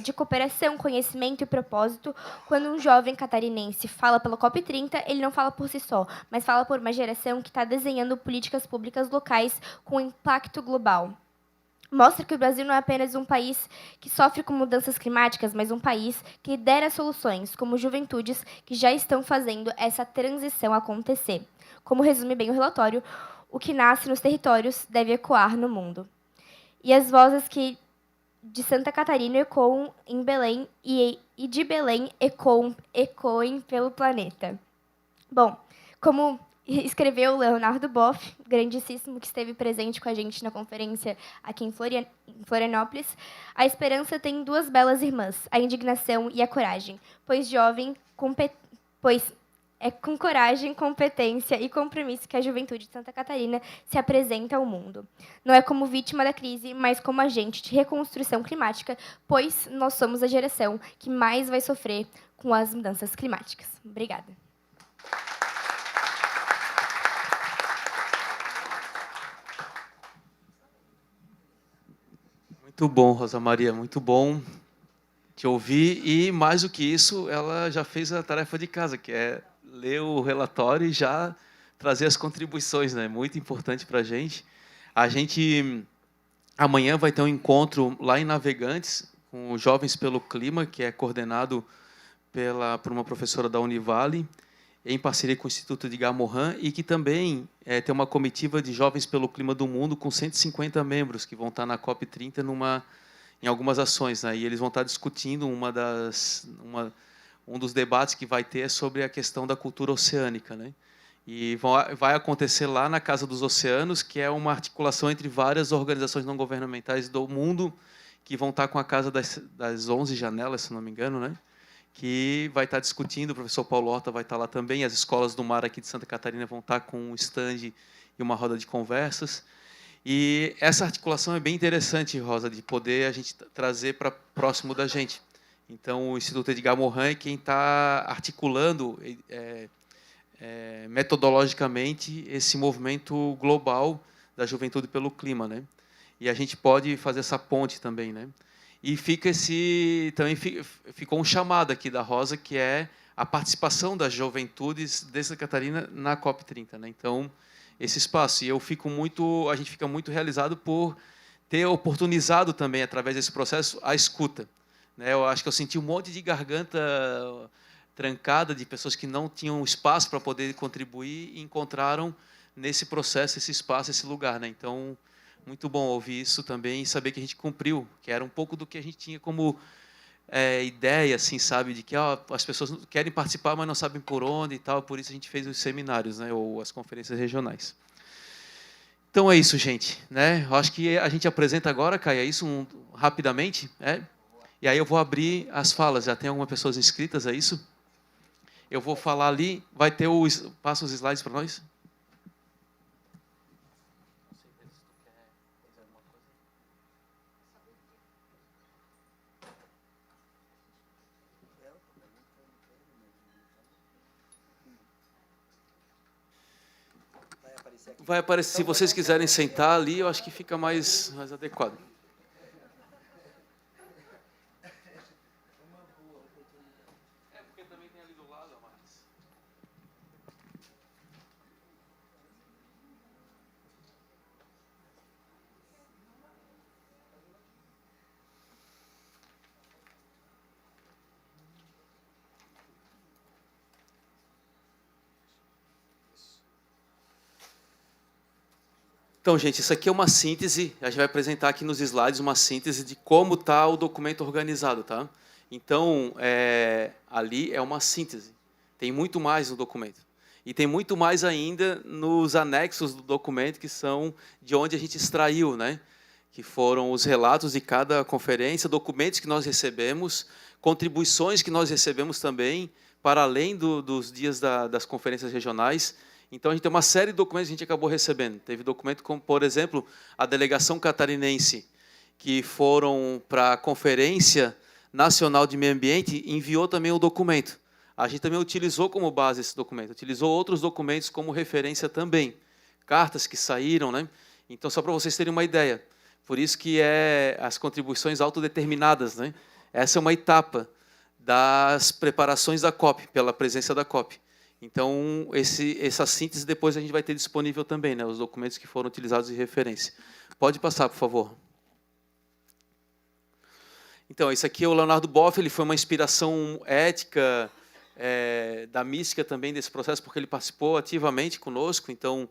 de cooperação, conhecimento e propósito. Quando um jovem catarinense fala pela COP30, ele não fala por si só, mas fala por uma geração que está desenhando políticas públicas locais com impacto global. Mostra que o Brasil não é apenas um país que sofre com mudanças climáticas, mas um país que lidera soluções, como juventudes que já estão fazendo essa transição acontecer. Como resume bem o relatório, o que nasce nos territórios deve ecoar no mundo. E as vozes de Santa Catarina ecoam em Belém e de Belém ecoem pelo planeta. Bom, como escreveu o Leonardo Boff, grandíssimo, que esteve presente com a gente na conferência aqui em Florianópolis, a esperança tem 2 belas irmãs, a indignação e a coragem, pois é com coragem, competência e compromisso que a juventude de Santa Catarina se apresenta ao mundo. Não é como vítima da crise, mas como agente de reconstrução climática, pois nós somos a geração que mais vai sofrer com as mudanças climáticas. Obrigada. Muito bom, Rosa Maria, muito bom te ouvir. E, mais do que isso, ela já fez a tarefa de casa, que é ler o relatório e já trazer as contribuições, né? Muito importante para a gente. Amanhã vai ter um encontro lá em Navegantes, com os Jovens pelo Clima, que é coordenado por uma professora da Univale, em parceria com o Instituto Edgar Morin, e que também tem uma comitiva de Jovens pelo Clima do Mundo, com 150 membros, que vão estar na COP30 em algumas ações, né? E eles vão estar discutindo um dos debates que vai ter é sobre a questão da cultura oceânica, né? E vai acontecer lá na Casa dos Oceanos, que é uma articulação entre várias organizações não governamentais do mundo, que vão estar com a Casa das 11 Janelas, se não me engano, né? Que vai estar discutindo, o professor Paulo Horta vai estar lá também, as escolas do mar aqui de Santa Catarina vão estar com um stand e uma roda de conversas. E essa articulação é bem interessante, Rosa, de poder a gente trazer para próximo da gente. Então, o Instituto Edgar Morin é quem está articulando metodologicamente esse movimento global da juventude pelo clima, né? E a gente pode fazer essa ponte também, né? E também ficou um chamado aqui da Rosa, que é a participação das juventudes de Santa Catarina na COP30, né? Então, esse espaço. E a gente fica muito realizado por ter oportunizado também, através desse processo, a escuta. Eu acho que eu senti um monte de garganta trancada de pessoas que não tinham espaço para poder contribuir e encontraram nesse processo esse espaço, esse lugar, né? Então, muito bom ouvir isso também e saber que a gente cumpriu, que era um pouco do que a gente tinha como ideia, assim, sabe, de que as pessoas querem participar, mas não sabem por onde e tal, por isso a gente fez os seminários, né, ou as conferências regionais. Então é isso, gente, né? Eu acho que a gente apresenta agora, Caia, isso rapidamente, e aí eu vou abrir as falas. Já tem algumas pessoas inscritas a isso? Eu vou falar ali, vai ter passa os slides para nós. Vai aparecer, se vocês quiserem sentar ali, eu acho que fica mais adequado. Porque também tem ali do lado, mas... Então, gente, isso aqui é uma síntese, a gente vai apresentar aqui nos slides uma síntese de como está o documento organizado, tá? Então, ali é uma síntese, tem muito mais no documento. E tem muito mais ainda nos anexos do documento, que são de onde a gente extraiu, né? Que foram os relatos de cada conferência, documentos que nós recebemos, contribuições que nós recebemos também, para além dos dias das conferências regionais. Então, a gente tem uma série de documentos que a gente acabou recebendo. Teve documento como, por exemplo, a delegação catarinense, que foram para a Conferência Nacional de Meio Ambiente, enviou também o documento. A gente também utilizou como base esse documento, utilizou outros documentos como referência também. Cartas que saíram, né? Então, só para vocês terem uma ideia. Por isso que as contribuições autodeterminadas, né? Essa é uma etapa das preparações da COP, pela presença da COP. Então, essa síntese depois a gente vai ter disponível também, né, os documentos que foram utilizados de referência. Pode passar, por favor. Então, esse aqui é o Leonardo Boff, ele foi uma inspiração ética, da mística também desse processo, porque ele participou ativamente conosco. Então,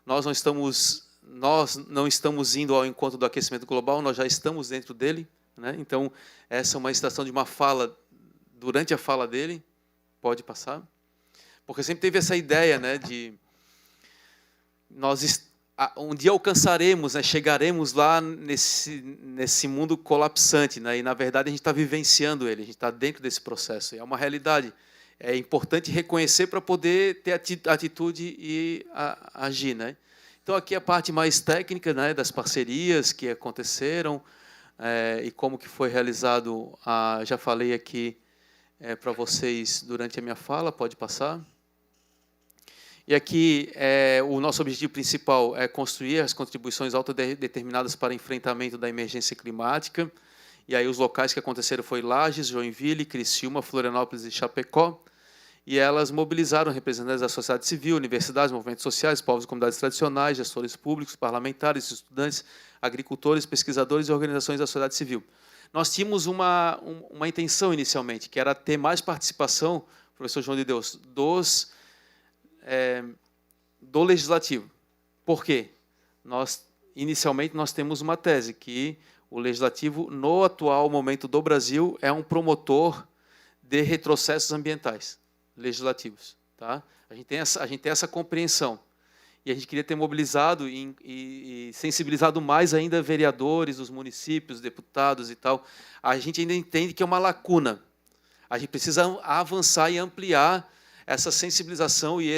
nós não estamos indo ao encontro do aquecimento global, nós já estamos dentro dele, né? Então, essa é uma citação de uma fala, durante a fala dele. Pode passar. Porque sempre teve essa ideia, né, de nós um dia alcançaremos, né, chegaremos lá nesse mundo colapsante, né, e, na verdade, a gente está vivenciando ele, a gente está dentro desse processo. É uma realidade. É importante reconhecer para poder ter atitude e agir, né? Então, aqui a parte mais técnica, né, das parcerias que aconteceram e como que foi realizado, já falei aqui para vocês durante a minha fala, pode passar. E aqui, o nosso objetivo principal é construir as contribuições autodeterminadas para enfrentamento da emergência climática. E aí os locais que aconteceram foi Lages, Joinville, Criciúma, Florianópolis e Chapecó. E elas mobilizaram representantes da sociedade civil, universidades, movimentos sociais, povos e comunidades tradicionais, gestores públicos, parlamentares, estudantes, agricultores, pesquisadores e organizações da sociedade civil. Nós tínhamos uma intenção inicialmente, que era ter mais participação, professor João de Deus, do legislativo. Por quê? Inicialmente, nós temos uma tese que o legislativo, no atual momento do Brasil, é um promotor de retrocessos ambientais legislativos. Tá? A gente tem essa compreensão. E a gente queria ter mobilizado e sensibilizado mais ainda vereadores dos municípios, deputados e tal. A gente ainda entende que é uma lacuna. A gente precisa avançar e ampliar essa sensibilização e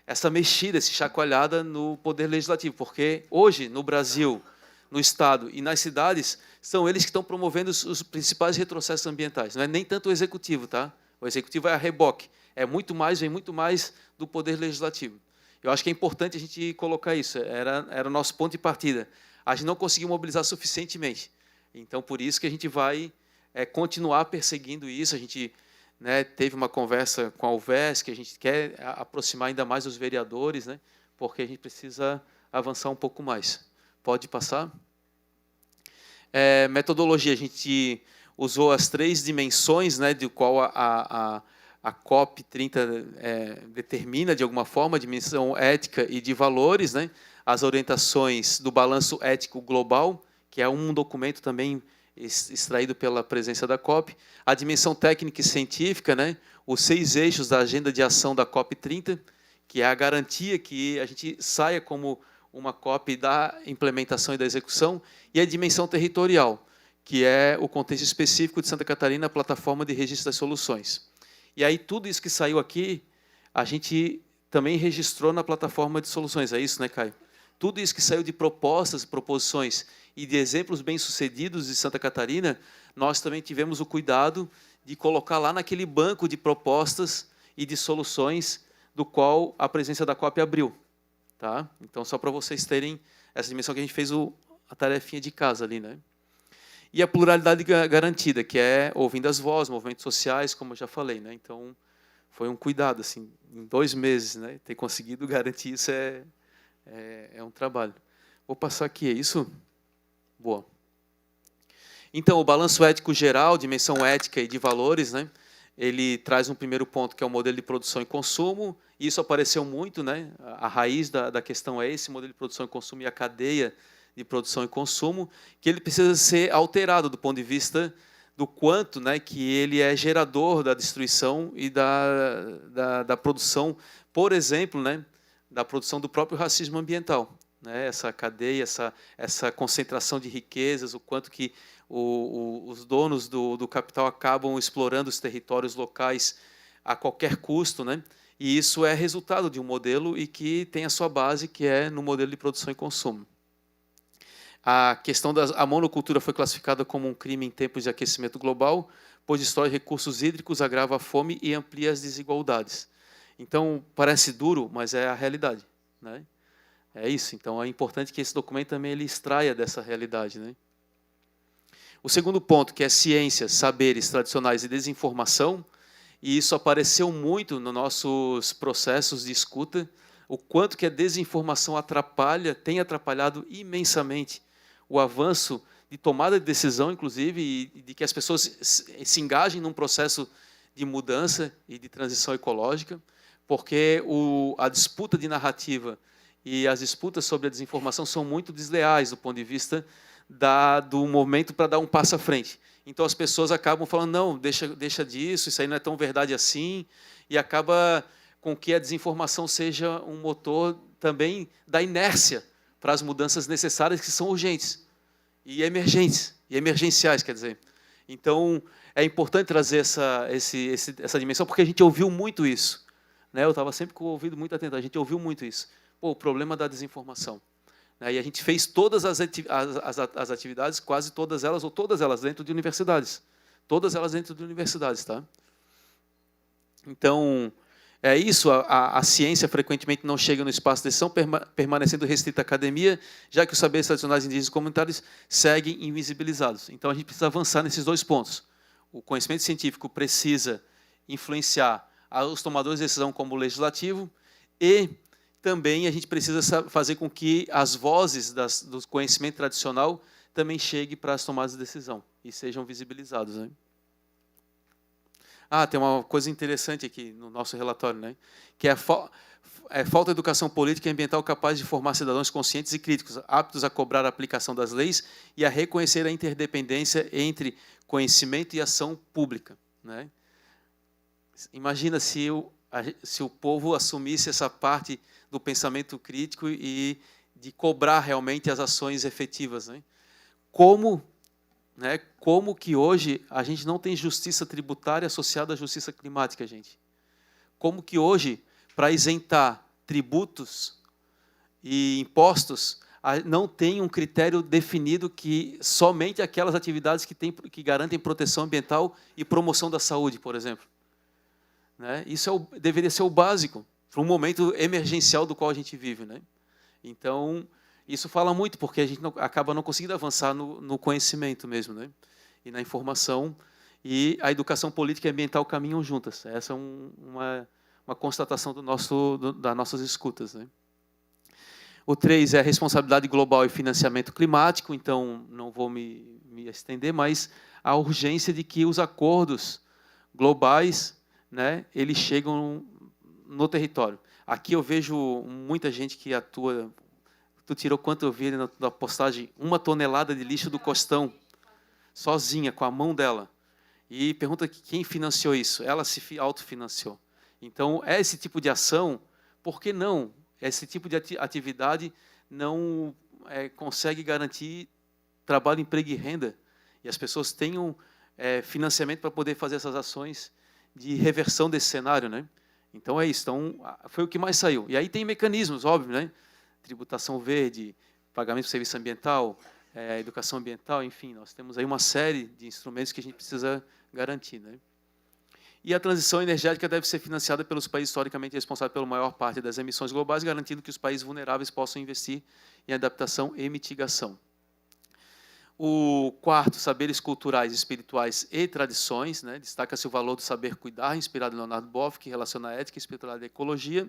essa mexida, essa chacoalhada no poder legislativo, porque hoje, no Brasil, no Estado e nas cidades, são eles que estão promovendo os principais retrocessos ambientais. Não é nem tanto o Executivo, tá? O Executivo é a reboque, vem muito mais do poder legislativo. Eu acho que é importante a gente colocar isso, era o nosso ponto de partida. A gente não conseguiu mobilizar suficientemente, então, por isso que a gente vai continuar perseguindo isso. A gente teve uma conversa com a UVES, que a gente quer aproximar ainda mais os vereadores, né, porque a gente precisa avançar um pouco mais. Pode passar? Metodologia, a gente usou as 3 dimensões, né, de qual a COP 30 determina, de alguma forma, a dimensão ética e de valores, né, as orientações do balanço ético global, que é um documento também extraído pela presença da COP, a dimensão técnica e científica, né, os 6 eixos da agenda de ação da COP 30, que é a garantia que a gente saia como uma COP da implementação e da execução, e a dimensão territorial, que é o contexto específico de Santa Catarina, a plataforma de registro das soluções. E aí tudo isso que saiu aqui, a gente também registrou na plataforma de soluções, é isso, né, Caio? Tudo isso que saiu de propostas, proposições e de exemplos bem-sucedidos de Santa Catarina, nós também tivemos o cuidado de colocar lá naquele banco de propostas e de soluções do qual a presença da COP abriu. Tá? Então, só para vocês terem essa dimensão que a gente fez a tarefinha de casa ali, né? E a pluralidade garantida, que é ouvindo as vozes, movimentos sociais, como eu já falei, né? Então, foi um cuidado, assim, em 2 meses, né? Ter conseguido garantir isso é um trabalho. Vou passar aqui, é isso? Boa. Então, o balanço ético geral, dimensão ética e de valores, né? Ele traz um primeiro ponto, que é o modelo de produção e consumo. Isso apareceu muito, né? A raiz da questão é esse modelo de produção e consumo e a cadeia de produção e consumo, que ele precisa ser alterado do ponto de vista do quanto, né, que ele é gerador da destruição e da produção, por exemplo, né, da produção do próprio racismo ambiental. Né? Essa cadeia, essa concentração de riquezas, o quanto que os donos do capital acabam explorando os territórios locais a qualquer custo, né? E isso é resultado de um modelo e que tem a sua base, que é no modelo de produção e consumo. A questão da monocultura foi classificada como um crime em tempos de aquecimento global, pois destrói recursos hídricos, agrava a fome e amplia as desigualdades. Então, parece duro, mas é a realidade. Né? É isso. Então, é importante que esse documento também ele extraia dessa realidade. Né? O segundo ponto, que é ciências, saberes tradicionais e desinformação, e isso apareceu muito nos nossos processos de escuta, o quanto que a desinformação tem atrapalhado imensamente o avanço de tomada de decisão, inclusive, e de que as pessoas se engajem num processo de mudança e de transição ecológica, porque a disputa de narrativa e as disputas sobre a desinformação são muito desleais do ponto de vista do momento para dar um passo à frente. Então, as pessoas acabam falando, não, deixa disso, isso aí não é tão verdade assim, e acaba com que a desinformação seja um motor também da inércia para as mudanças necessárias que são urgentes e emergentes, e emergenciais, quer dizer. Então, é importante trazer essa dimensão, porque a gente ouviu muito isso. Né? Eu estava sempre com o ouvido muito atento, a gente ouviu muito isso. O problema da desinformação. Né? E a gente fez todas as atividades, quase todas elas, ou todas elas dentro de universidades. Todas elas dentro de universidades. Tá? Então, é isso, a ciência frequentemente não chega no espaço de decisão, permanecendo restrita à academia, já que os saberes tradicionais indígenas e comunitários seguem invisibilizados. Então, a gente precisa avançar nesses 2 pontos. O conhecimento científico precisa influenciar os tomadores de decisão como o legislativo e também a gente precisa fazer com que as vozes do conhecimento tradicional também cheguem para as tomadas de decisão e sejam visibilizados. Né? Tem uma coisa interessante aqui no nosso relatório, né? Que é a falta de educação política e ambiental capaz de formar cidadãos conscientes e críticos, aptos a cobrar a aplicação das leis e a reconhecer a interdependência entre conhecimento e ação pública. Né? Imagina se o povo assumisse essa parte do pensamento crítico e de cobrar realmente as ações efetivas. Né? Como que hoje a gente não tem justiça tributária associada à justiça climática, gente? Como que hoje, para isentar tributos e impostos, não tem um critério definido que somente aquelas atividades que garantem proteção ambiental e promoção da saúde, por exemplo? Né? Isso deveria ser o básico para um momento emergencial do qual a gente vive. Né? Então, isso fala muito, porque a gente acaba não conseguindo avançar no conhecimento mesmo, né? E na informação, e a educação política e ambiental caminham juntas. Essa é uma constatação das nossas escutas. Né? O 3 é a responsabilidade global e financiamento climático, então não vou me estender, mas a urgência de que os acordos globais, né, eles chegam no território. Aqui eu vejo muita gente que atua... Tu tirou quanto eu vi na postagem? 1 tonelada de lixo do costão. sozinha, com a mão dela. E pergunta quem financiou isso. Ela se autofinanciou. Então, esse tipo de ação, por que não? Esse tipo de atividade não consegue garantir trabalho, emprego e renda. E as pessoas tenham financiamento para poder fazer essas ações de reversão desse cenário, né? Então, é isso. Então, foi o que mais saiu. E aí tem mecanismos, óbvio, né? Tributação verde, pagamento de serviço ambiental, educação ambiental, enfim, nós temos aí uma série de instrumentos que a gente precisa garantir, né? E a transição energética deve ser financiada pelos países historicamente responsáveis pela maior parte das emissões globais, garantindo que os países vulneráveis possam investir em adaptação e mitigação. O quarto, saberes culturais, espirituais e tradições, né? Destaca-se o valor do saber cuidar, inspirado em Leonardo Boff, que relaciona a ética, espiritualidade e ecologia,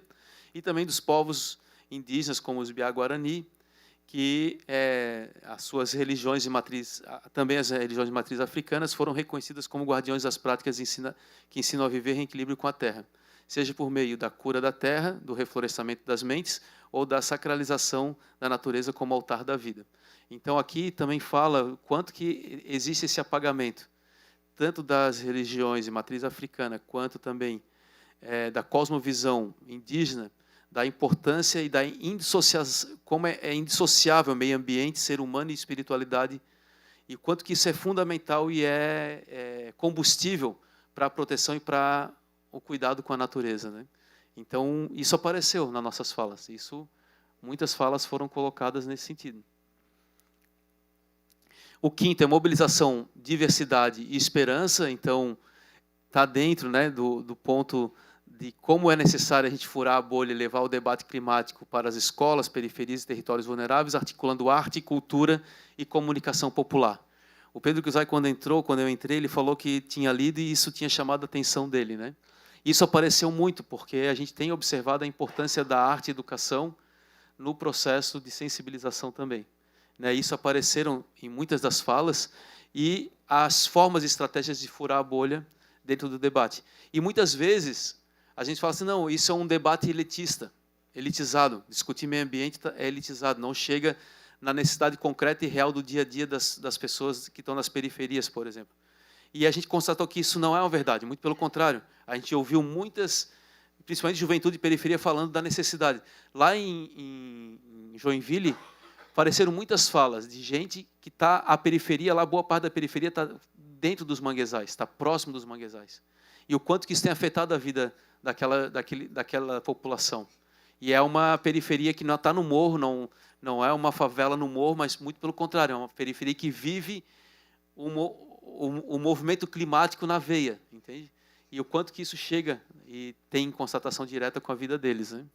e também dos povos indígenas, como os Biá-Guarani, que as suas religiões de matriz, também as religiões de matriz africanas, foram reconhecidas como guardiões das práticas que ensinam a viver em equilíbrio com a terra, seja por meio da cura da terra, do reflorestamento das mentes, ou da sacralização da natureza como altar da vida. Então, aqui também fala o quanto que existe esse apagamento, tanto das religiões de matriz africana, quanto também da cosmovisão indígena, da importância e da indissociação, como é indissociável o meio ambiente, ser humano e espiritualidade, e quanto que isso é fundamental e é combustível para a proteção e para o cuidado com a natureza, né? Então, isso apareceu nas nossas falas. Muitas falas foram colocadas nesse sentido. O quinto é mobilização, diversidade e esperança. Então, está dentro, né, do ponto de como é necessário a gente furar a bolha e levar o debate climático para as escolas, periferias e territórios vulneráveis, articulando arte, cultura e comunicação popular. O Pedro Cusai, quando eu entrei, ele falou que tinha lido e isso tinha chamado a atenção dele, né? Isso apareceu muito, porque a gente tem observado a importância da arte e educação no processo de sensibilização também, né? Isso apareceram em muitas das falas e as formas e estratégias de furar a bolha dentro do debate. E muitas vezes a gente fala assim, não, isso é um debate elitizado. Discutir meio ambiente é elitizado, não chega na necessidade concreta e real do dia a dia das pessoas que estão nas periferias, por exemplo. E a gente constatou que isso não é uma verdade, muito pelo contrário. A gente ouviu muitas, principalmente juventude e periferia, falando da necessidade. Lá em Joinville, apareceram muitas falas de gente que está à periferia, lá boa parte da periferia está dentro dos manguezais, está próximo dos manguezais. E o quanto que isso tem afetado a vida daquela população. E é uma periferia que não está no morro, não é uma favela no morro, mas muito pelo contrário, é uma periferia que vive o movimento climático na veia, entende? E o quanto que isso chega e tem constatação direta com a vida deles, né?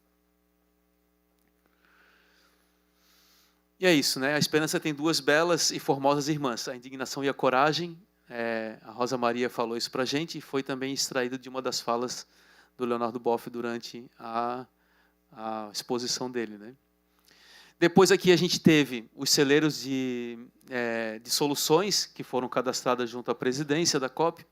E é isso, né? A esperança tem duas belas e formosas irmãs, a indignação e a coragem. A Rosa Maria falou isso para a gente e foi também extraído de uma das falas do Leonardo Boff durante a exposição dele, né? Depois aqui a gente teve os celeiros de soluções que foram cadastradas junto à presidência da COP,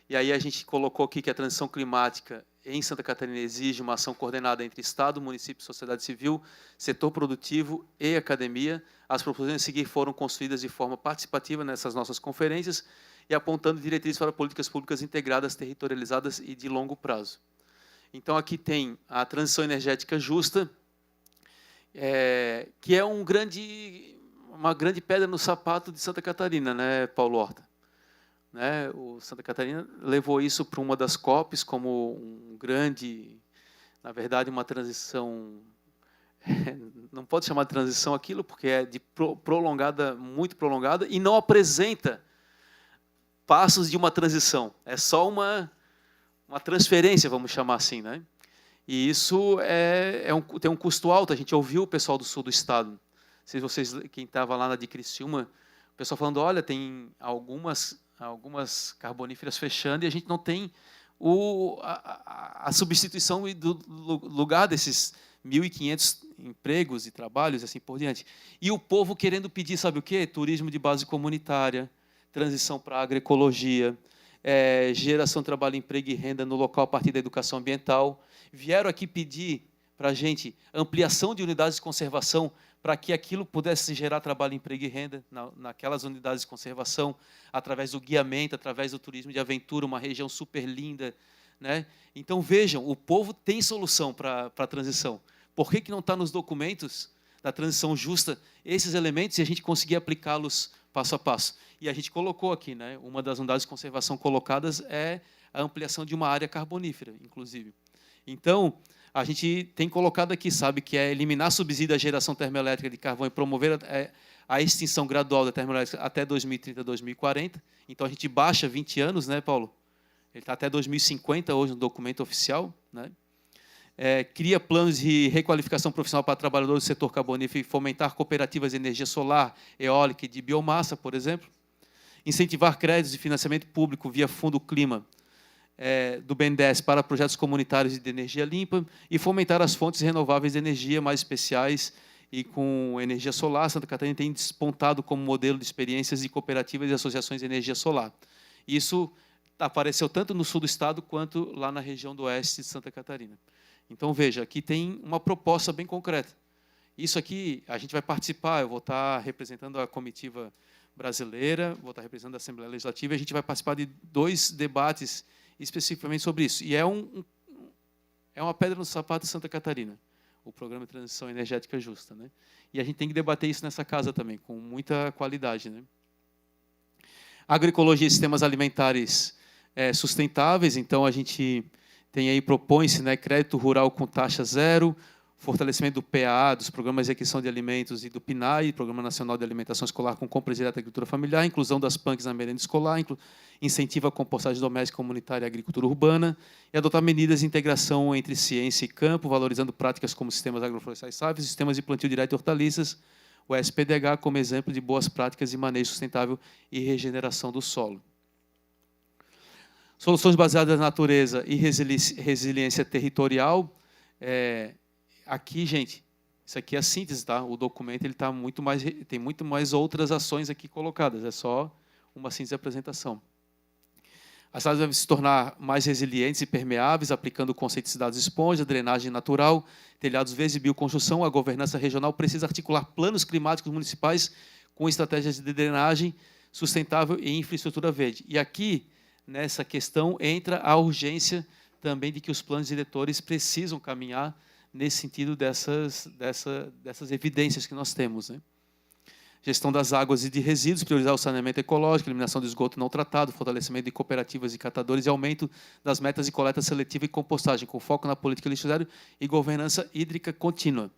e aí a gente colocou aqui que a transição climática em Santa Catarina exige uma ação coordenada entre Estado, município, sociedade civil, setor produtivo e academia. As proposições a seguir foram construídas de forma participativa nessas nossas conferências e apontando diretrizes para políticas públicas integradas, territorializadas e de longo prazo. Então, aqui tem a transição energética justa, que é uma grande pedra no sapato de Santa Catarina, né, Paulo Horta? Né, o Santa Catarina levou isso para uma das COPs como na verdade, uma transição, não pode chamar de transição aquilo, porque é de muito prolongada, e não apresenta passos de uma transição, é só uma transferência, vamos chamar assim, né? E isso tem um custo alto. A gente ouviu o pessoal do sul do estado, se vocês, quem estava lá na de Criciúma, o pessoal falando, olha, tem algumas carboníferas fechando e a gente não tem a substituição do lugar desses 1.500 empregos e trabalhos, assim por diante. E o povo querendo pedir, sabe o quê? Turismo de base comunitária, transição para a agroecologia, geração de trabalho, emprego e renda no local a partir da educação ambiental. Vieram aqui pedir para a gente ampliação de unidades de conservação para que aquilo pudesse gerar trabalho, emprego e renda naquelas unidades de conservação, através do guiamento, através do turismo de aventura, uma região super linda, né? Então, vejam, o povo tem solução para a transição. Por que não está nos documentos da transição justa esses elementos e a gente conseguir aplicá-los passo a passo? E a gente colocou aqui, né? Uma das unidades de conservação colocadas é a ampliação de uma área carbonífera, inclusive. Então, a gente tem colocado aqui, sabe, que é eliminar subsídio à geração termoelétrica de carvão e promover a extinção gradual da termoelétrica até 2030, 2040. Então, a gente baixa 20 anos, né, Paulo? Ele está até 2050 hoje no documento oficial, né? Cria planos de requalificação profissional para trabalhadores do setor carbonífero e fomentar cooperativas de energia solar, eólica e de biomassa, por exemplo. Incentivar créditos de financiamento público via Fundo Clima do BNDES para projetos comunitários de energia limpa e fomentar as fontes renováveis de energia mais especiais e com energia solar. Santa Catarina tem despontado como modelo de experiências de cooperativas e associações de energia solar. Isso apareceu tanto no sul do estado quanto lá na região do oeste de Santa Catarina. Então, veja, aqui tem uma proposta bem concreta. Isso aqui, a gente vai participar, eu vou estar representando a comitiva brasileira, vou estar representando a Assembleia Legislativa, e a gente vai participar de 2 debates especificamente sobre isso. E é uma pedra no sapato de Santa Catarina, o Programa de Transição Energética Justa, né? E a gente tem que debater isso nessa casa também, com muita qualidade, né? Agroecologia e sistemas alimentares sustentáveis, então a gente tem aí, propõe-se, né, crédito rural com taxa zero, fortalecimento do PAA, dos programas de aquisição de alimentos e do PNAE, Programa Nacional de Alimentação Escolar com compra direta da agricultura familiar, inclusão das PANCs na merenda escolar, incentiva a compostagem doméstica comunitária e agricultura urbana, e adotar medidas de integração entre ciência e campo, valorizando práticas como sistemas agroflorestais sábios, sistemas de plantio direto de hortaliças, o SPDH como exemplo de boas práticas de manejo sustentável e regeneração do solo. Soluções baseadas na natureza e resiliência territorial. Aqui, gente, isso aqui é a síntese, tá? O documento ele tá tem muito mais outras ações aqui colocadas, é só uma síntese de apresentação. As cidades devem se tornar mais resilientes e permeáveis, aplicando o conceito de cidades esponja, drenagem natural, telhados verdes e bioconstrução. A governança regional precisa articular planos climáticos municipais com estratégias de drenagem sustentável e infraestrutura verde. E aqui, nessa questão, entra a urgência também de que os planos diretores precisam caminhar nesse sentido dessas evidências que nós temos, né? Gestão das águas e de resíduos, priorizar o saneamento ecológico, eliminação do esgoto não tratado, fortalecimento de cooperativas e catadores e aumento das metas de coleta seletiva e compostagem, com foco na política lixo zero e governança hídrica contínua.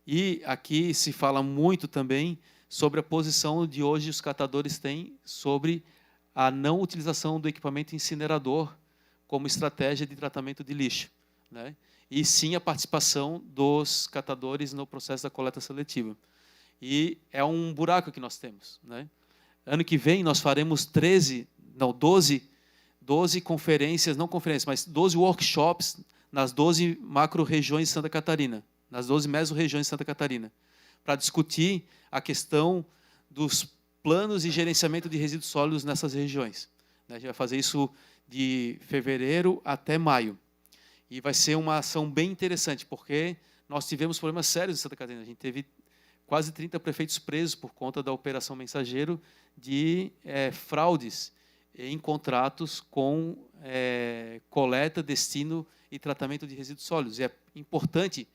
E aqui se fala muito também sobre a posição de hoje os catadores têm sobre a não utilização do equipamento incinerador como estratégia de tratamento de lixo, né? E sim a participação dos catadores no processo da coleta seletiva. E é um buraco que nós temos, né? Ano que vem nós faremos 12 conferências, não conferências, mas 12 workshops nas 12 macro-regiões de Santa Catarina, nas 12 meso-regiões de Santa Catarina, para discutir a questão dos planos de gerenciamento de resíduos sólidos nessas regiões. A gente vai fazer isso de fevereiro até maio. E vai ser uma ação bem interessante, porque nós tivemos problemas sérios em Santa Catarina. A gente teve quase 30 prefeitos presos por conta da Operação Mensageiro de fraudes em contratos com coleta, destino e tratamento de resíduos sólidos. E é importante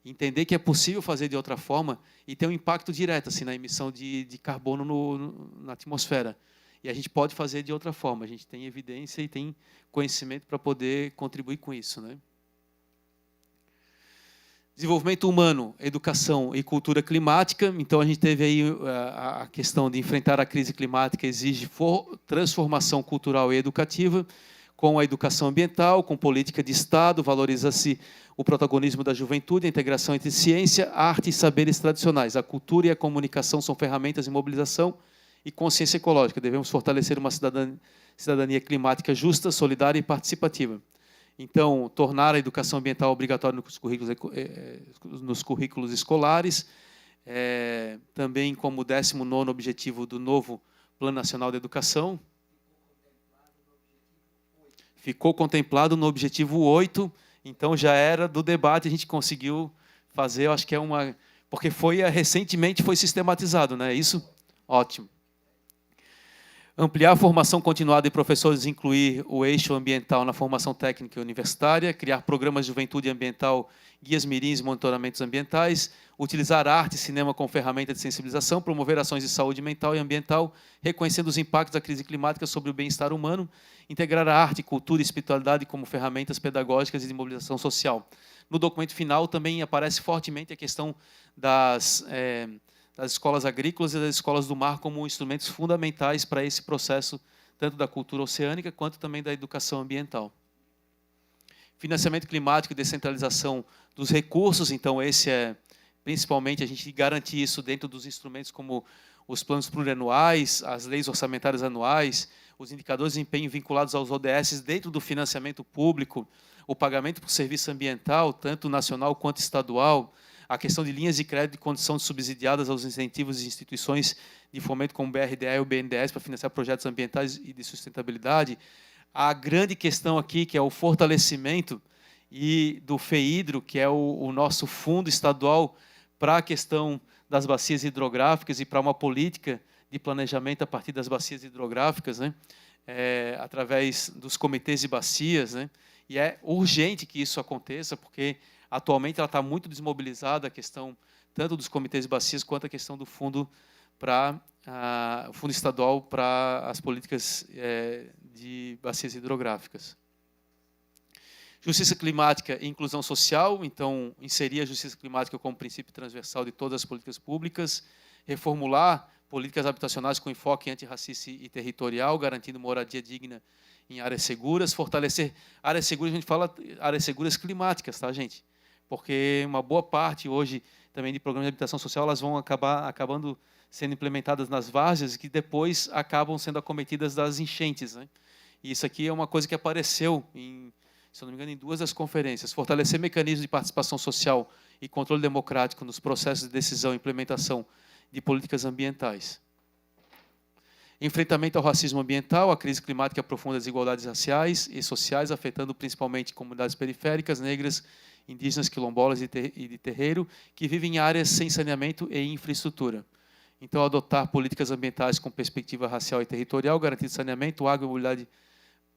entender que é possível fazer de outra forma e ter um impacto direto assim, na emissão de carbono na atmosfera. E a gente pode fazer de outra forma. A gente tem evidência e tem conhecimento para poder contribuir com isso, né? Desenvolvimento humano, educação e cultura climática. Então, a gente teve aí a questão de enfrentar a crise climática, exige transformação cultural e educativa, com a educação ambiental, com política de Estado, valoriza-se o protagonismo da juventude, a integração entre ciência, arte e saberes tradicionais. A cultura e a comunicação são ferramentas de mobilização e consciência ecológica. Devemos fortalecer uma cidadania climática justa, solidária e participativa. Então, tornar a educação ambiental obrigatória nos currículos escolares, também como 19º objetivo do novo Plano Nacional de Educação. Ficou contemplado no objetivo 8, então já era do debate, a gente conseguiu fazer, eu acho que é uma porque recentemente foi sistematizado, né? Isso? Ótimo. Ampliar a formação continuada de professores, incluir o eixo ambiental na formação técnica e universitária, criar programas de juventude ambiental, guias mirins e monitoramentos ambientais, utilizar arte e cinema como ferramenta de sensibilização, promover ações de saúde mental e ambiental, reconhecendo os impactos da crise climática sobre o bem-estar humano, integrar a arte, cultura e espiritualidade como ferramentas pedagógicas e de mobilização social. No documento final também aparece fortemente a questão das escolas agrícolas e das escolas do mar como instrumentos fundamentais para esse processo, tanto da cultura oceânica quanto também da educação ambiental. Financiamento climático e descentralização dos recursos, então esse é principalmente a gente garantir isso dentro dos instrumentos como os planos plurianuais, as leis orçamentárias anuais, os indicadores de desempenho vinculados aos ODS dentro do financiamento público, o pagamento por serviço ambiental, tanto nacional quanto estadual, a questão de linhas de crédito de condição subsidiadas aos incentivos de instituições de fomento como o BRDE e o BNDES para financiar projetos ambientais e de sustentabilidade. A grande questão aqui, que é o fortalecimento do FEHIDRO, que é o nosso fundo estadual para a questão das bacias hidrográficas e para uma política de planejamento a partir das bacias hidrográficas, né? Através dos comitês de bacias, né? E é urgente que isso aconteça, porque atualmente ela está muito desmobilizada, a questão tanto dos comitês de bacias quanto a questão do fundo fundo estadual para as políticas de bacias hidrográficas. Justiça climática e inclusão social, então inserir a justiça climática como princípio transversal de todas as políticas públicas, reformular políticas habitacionais com enfoque antirracista e territorial, garantindo moradia digna em áreas seguras, fortalecer áreas seguras, a gente fala áreas seguras climáticas, tá, gente? Porque uma boa parte hoje também de programas de habitação social, elas vão acabando sendo implementadas nas várzeas que depois acabam sendo acometidas das enchentes, né? E isso aqui é uma coisa que apareceu, se eu não me engano, em 2 das conferências. Fortalecer mecanismos de participação social e controle democrático nos processos de decisão e implementação de políticas ambientais. Enfrentamento ao racismo ambiental, a crise climática aprofunda as desigualdades raciais e sociais, afetando principalmente comunidades periféricas, negras, indígenas, quilombolas e de terreiro, que vivem em áreas sem saneamento e infraestrutura. Então, adotar políticas ambientais com perspectiva racial e territorial, garantir saneamento, água e mobilidade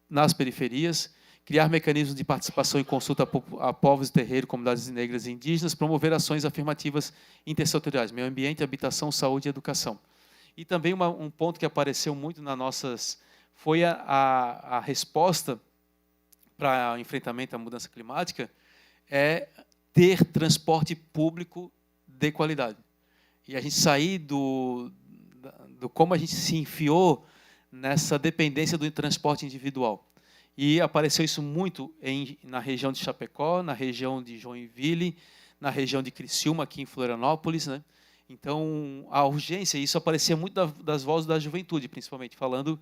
nas periferias, criar mecanismos de participação e consulta a povos de terreiro, comunidades negras e indígenas, promover ações afirmativas intersetoriais, meio ambiente, habitação, saúde e educação. E também um ponto que apareceu muito nas nossas foi a resposta para o enfrentamento à mudança climática é ter transporte público de qualidade. E a gente sair do como a gente se enfiou nessa dependência do transporte individual. E apareceu isso muito na região de Chapecó, na região de Joinville, na região de Criciúma, aqui em Florianópolis, né? Então, a urgência, isso aparecia muito das vozes da juventude, principalmente, falando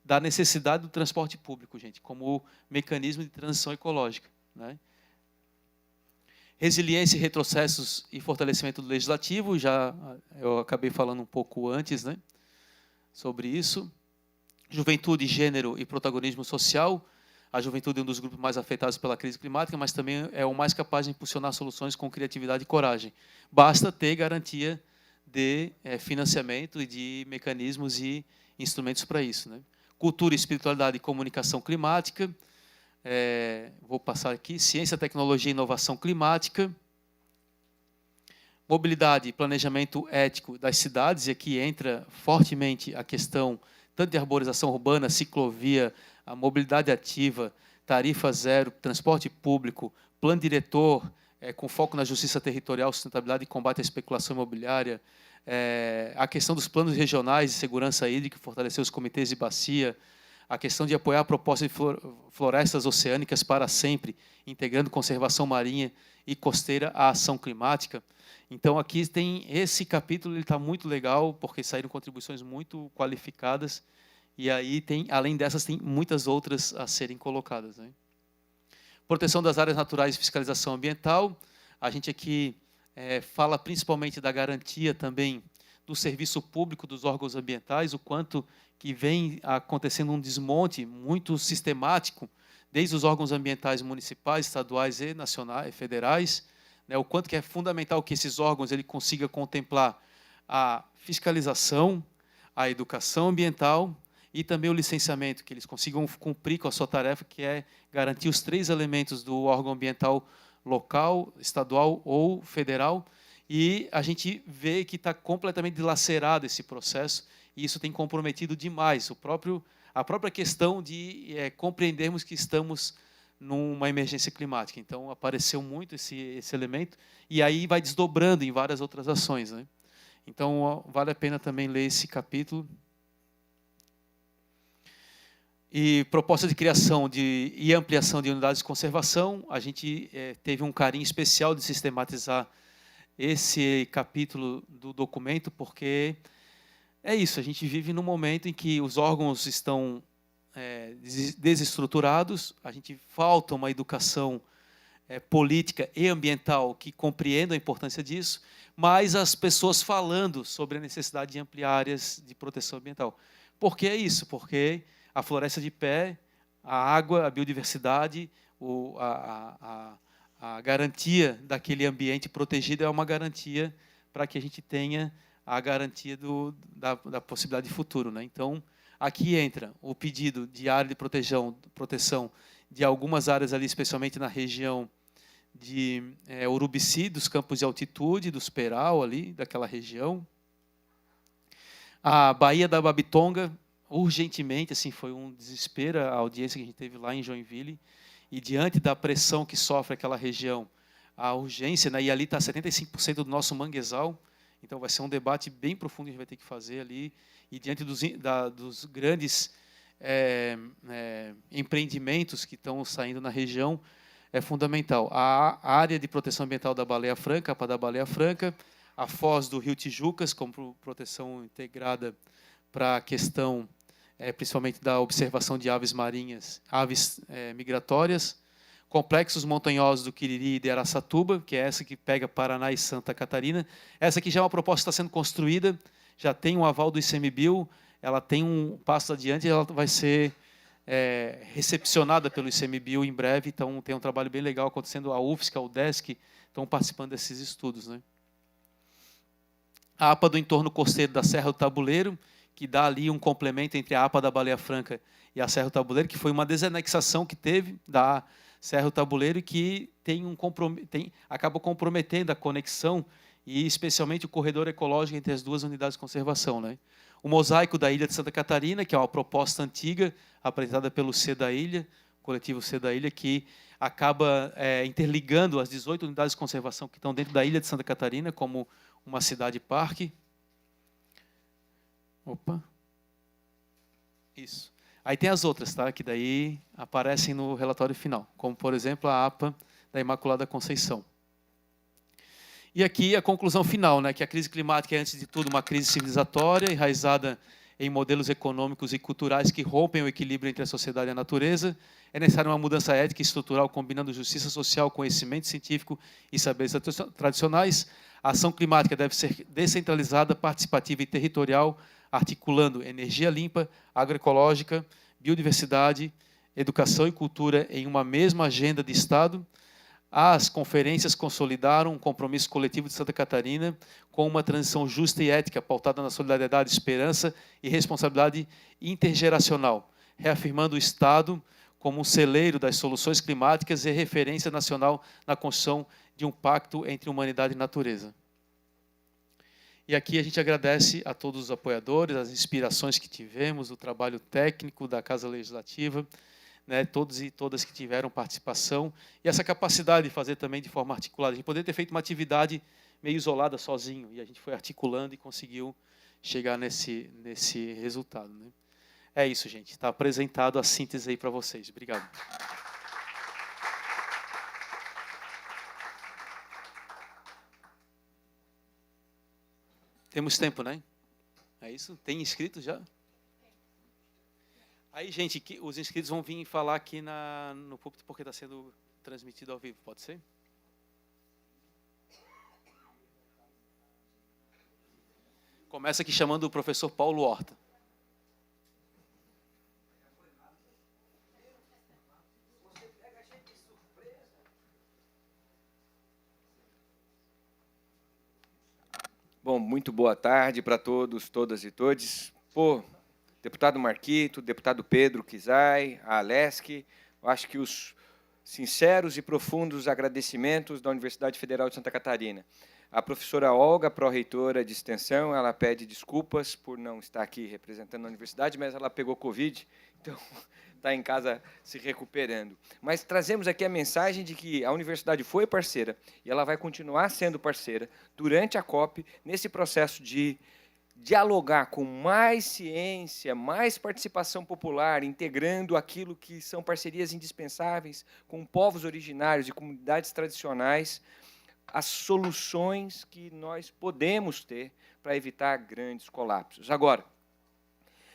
da necessidade do transporte público, gente, como mecanismo de transição ecológica, né? Resiliência, retrocessos e fortalecimento do legislativo, eu acabei falando um pouco antes, né, sobre isso. Juventude, gênero e protagonismo social. A juventude é um dos grupos mais afetados pela crise climática, mas também é o mais capaz de impulsionar soluções com criatividade e coragem. Basta ter garantia de financiamento e de mecanismos e instrumentos para isso, né? Cultura, espiritualidade e comunicação climática. Vou passar aqui. Ciência, tecnologia e inovação climática. Mobilidade e planejamento ético das cidades. E aqui entra fortemente a questão tanto de arborização urbana, ciclovia, a mobilidade ativa, tarifa zero, transporte público, plano diretor, com foco na justiça territorial, sustentabilidade e combate à especulação imobiliária, a questão dos planos regionais de segurança hídrica, fortalecer os comitês de bacia, a questão de apoiar a proposta de florestas oceânicas para sempre, integrando conservação marinha e costeira à ação climática. Então, aqui tem esse capítulo, ele está muito legal, porque saíram contribuições muito qualificadas, e aí, além dessas, tem muitas outras a serem colocadas, né? Proteção das áreas naturais e fiscalização ambiental. A gente aqui fala principalmente da garantia também do serviço público dos órgãos ambientais, o quanto que vem acontecendo um desmonte muito sistemático, desde os órgãos ambientais municipais, estaduais e nacionais, federais, né, o quanto que é fundamental que esses órgãos ele consiga contemplar a fiscalização, a educação ambiental e também o licenciamento, que eles consigam cumprir com a sua tarefa, que é garantir os 3 elementos do órgão ambiental local, estadual ou federal, e a gente vê que está completamente dilacerado esse processo, e isso tem comprometido demais a própria questão de compreendermos que estamos numa emergência climática. Então, apareceu muito esse elemento, e aí vai desdobrando em várias outras ações, né? Então, vale a pena também ler esse capítulo. E proposta de criação e ampliação de unidades de conservação, a gente teve um carinho especial de sistematizar esse capítulo do documento, porque é isso, a gente vive num momento em que os órgãos estão desestruturados, a gente falta uma educação política e ambiental que compreenda a importância disso, mas as pessoas falando sobre a necessidade de ampliar áreas de proteção ambiental. Por que é isso? Porque a floresta de pé, a água, a biodiversidade, a garantia daquele ambiente protegido é uma garantia para que a gente tenha a garantia da possibilidade de futuro, né? Então, aqui entra o pedido de área de proteção de algumas áreas ali, especialmente na região de Urubici, dos campos de altitude, dos Peral ali, daquela região. A Baía da Babitonga, urgentemente, assim, foi um desespero a audiência que a gente teve lá em Joinville, e diante da pressão que sofre aquela região, a urgência, né, e ali está 75% do nosso manguezal, então vai ser um debate bem profundo que a gente vai ter que fazer ali, e diante dos grandes empreendimentos que estão saindo na região, é fundamental. A área de proteção ambiental da Baleia Franca, a APA da Baleia Franca, a foz do Rio Tijucas, como proteção integrada para a questão, principalmente da observação de aves marinhas, aves migratórias, complexos montanhosos do Quiriri e de Araçatuba, que é essa que pega Paraná e Santa Catarina. Essa aqui já é uma proposta que está sendo construída, já tem um aval do ICMBio, ela tem um passo adiante e ela vai ser recepcionada pelo ICMBio em breve, então tem um trabalho bem legal acontecendo, a UFSC, a UDESC estão participando desses estudos, né? A APA do entorno costeiro da Serra do Tabuleiro, que dá ali um complemento entre a APA da Baleia Franca e a Serra do Tabuleiro, que foi uma desanexação que teve da Serra do Tabuleiro e que acaba comprometendo a conexão e especialmente o corredor ecológico entre as duas unidades de conservação, né? O mosaico da Ilha de Santa Catarina, que é uma proposta antiga, apresentada pelo C da Ilha, coletivo C da Ilha, que acaba interligando as 18 unidades de conservação que estão dentro da Ilha de Santa Catarina, como uma cidade-parque. Opa. Isso. Aí tem as outras, tá? Que daí aparecem no relatório final, como, por exemplo, a APA da Imaculada Conceição. E aqui a conclusão final, né? Que a crise climática é, antes de tudo, uma crise civilizatória, enraizada em modelos econômicos e culturais que rompem o equilíbrio entre a sociedade e a natureza. É necessária uma mudança ética e estrutural, combinando justiça social, conhecimento científico e saberes tradicionais. A ação climática deve ser descentralizada, participativa e territorial, articulando energia limpa, agroecológica, biodiversidade, educação e cultura em uma mesma agenda de Estado. As conferências consolidaram um compromisso coletivo de Santa Catarina com uma transição justa e ética, pautada na solidariedade, esperança e responsabilidade intergeracional, reafirmando o Estado como um celeiro das soluções climáticas e referência nacional na construção de um pacto entre humanidade e natureza. E aqui a gente agradece a todos os apoiadores, as inspirações que tivemos, o trabalho técnico da Casa Legislativa, né, todos e todas que tiveram participação, e essa capacidade de fazer também de forma articulada. A gente poderia ter feito uma atividade meio isolada, sozinho, e a gente foi articulando e conseguiu chegar nesse resultado, né? É isso, gente. Está apresentado a síntese aí para vocês. Obrigado. Temos tempo, né? É isso? Tem inscritos já? Aí, gente, os inscritos vão vir falar aqui no púlpito porque está sendo transmitido ao vivo. Pode ser? Começa aqui chamando o professor Paulo Horta. Bom, muito boa tarde para todos, todas e todes. Pô, deputado Marquito, deputado Pedro Kizai, a Alesc, eu acho que os sinceros e profundos agradecimentos da Universidade Federal de Santa Catarina. A professora Olga, pró-reitora de extensão, ela pede desculpas por não estar aqui representando a universidade, mas ela pegou Covid, então está em casa se recuperando. Mas trazemos aqui a mensagem de que a universidade foi parceira e ela vai continuar sendo parceira durante a COP, nesse processo de dialogar com mais ciência, mais participação popular, integrando aquilo que são parcerias indispensáveis com povos originários e comunidades tradicionais, as soluções que nós podemos ter para evitar grandes colapsos. Agora,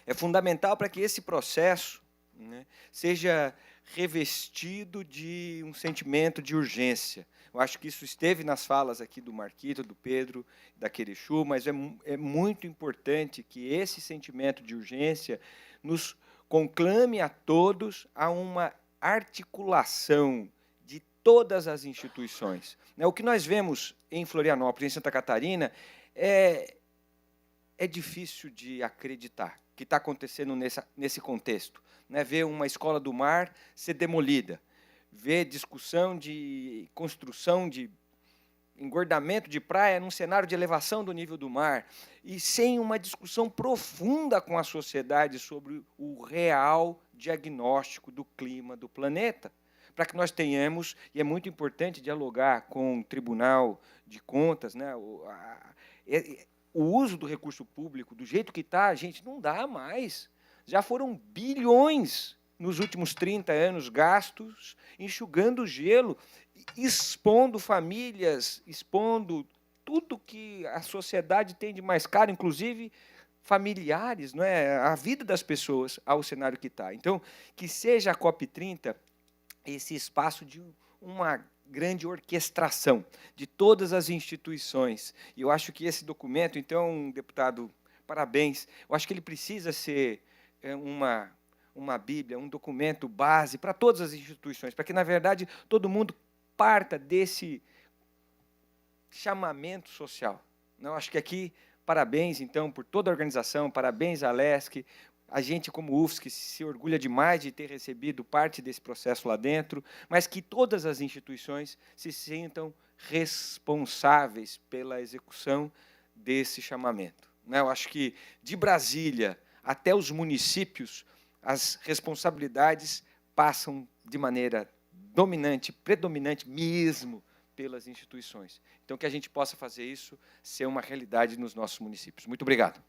é fundamental para que esse processo, né, seja revestido de um sentimento de urgência. Eu acho que isso esteve nas falas aqui do Marquito, do Pedro, da Querechu, mas é muito importante que esse sentimento de urgência nos conclame a todos a uma articulação de todas as instituições. O que nós vemos em Florianópolis, em Santa Catarina, é difícil de acreditar que está acontecendo nesse contexto. Ver uma escola do mar ser demolida, ver discussão de construção de engordamento de praia num cenário de elevação do nível do mar, e sem uma discussão profunda com a sociedade sobre o real diagnóstico do clima do planeta, para que nós tenhamos, e é muito importante dialogar com o Tribunal de Contas, o uso do recurso público, do jeito que está, gente, não dá mais. Já foram bilhões nos últimos 30 anos gastos, enxugando gelo, expondo famílias, expondo tudo que a sociedade tem de mais caro, inclusive familiares, a vida das pessoas ao cenário que está. Então, que seja a COP30 esse espaço de uma grande orquestração de todas as instituições. E eu acho que esse documento, então, deputado, parabéns, eu acho que ele precisa ser uma Bíblia, um documento base para todas as instituições, para que, na verdade, todo mundo parta desse chamamento social. Eu acho que aqui, parabéns, então, por toda a organização, parabéns à Alesc. A gente, como UFSC, se orgulha demais de ter recebido parte desse processo lá dentro, mas que todas as instituições se sintam responsáveis pela execução desse chamamento. Eu acho que, de Brasília até os municípios, as responsabilidades passam de maneira dominante, predominante mesmo, pelas instituições. Então, que a gente possa fazer isso ser uma realidade nos nossos municípios. Muito obrigado.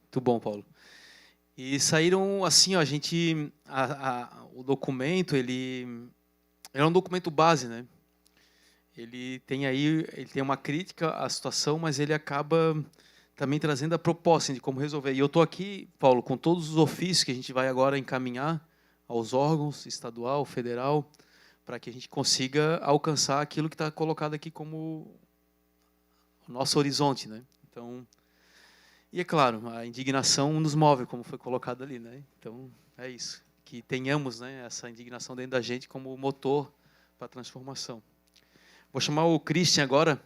Muito bom, Paulo. E saíram assim, ó, o documento, ele é um documento base, né? Ele tem uma crítica à situação, mas ele acaba também trazendo a proposta de como resolver. E eu estou aqui, Paulo, com todos os ofícios que a gente vai agora encaminhar aos órgãos estadual, federal, para que a gente consiga alcançar aquilo que está colocado aqui como o nosso horizonte, né? Então, e é claro, a indignação nos move, como foi colocado ali, né? Então, é isso, que tenhamos, né, essa indignação dentro da gente como motor para a transformação. Vou chamar o Christian agora,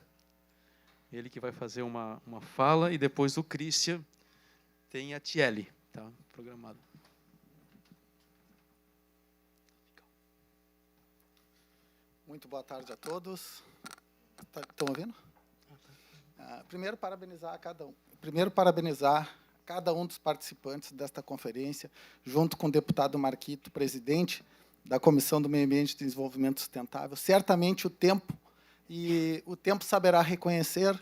ele que vai fazer uma fala, e depois do Christian tem a Tiele, tá programado. Muito boa tarde a todos. Estão ouvindo? Primeiro, parabenizar cada um dos participantes desta conferência, junto com o deputado Marquito, presidente da Comissão do Meio Ambiente e Desenvolvimento Sustentável. Certamente o tempo saberá reconhecer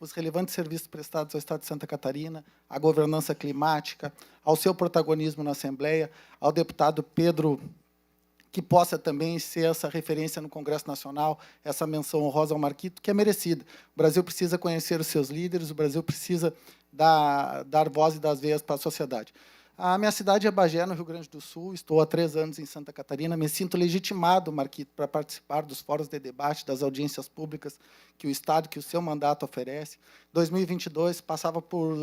os relevantes serviços prestados ao Estado de Santa Catarina, à governança climática, ao seu protagonismo na Assembleia, ao deputado Pedro, que possa também ser essa referência no Congresso Nacional, essa menção honrosa ao Marquito, que é merecida. O Brasil precisa conhecer os seus líderes, o Brasil precisa dar voz e dar as veias para a sociedade. A minha cidade é Bagé, no Rio Grande do Sul, estou há 3 anos em Santa Catarina, me sinto legitimado, Marquito, para participar dos fóruns de debate, das audiências públicas que o Estado, que o seu mandato oferece. 2022, passava por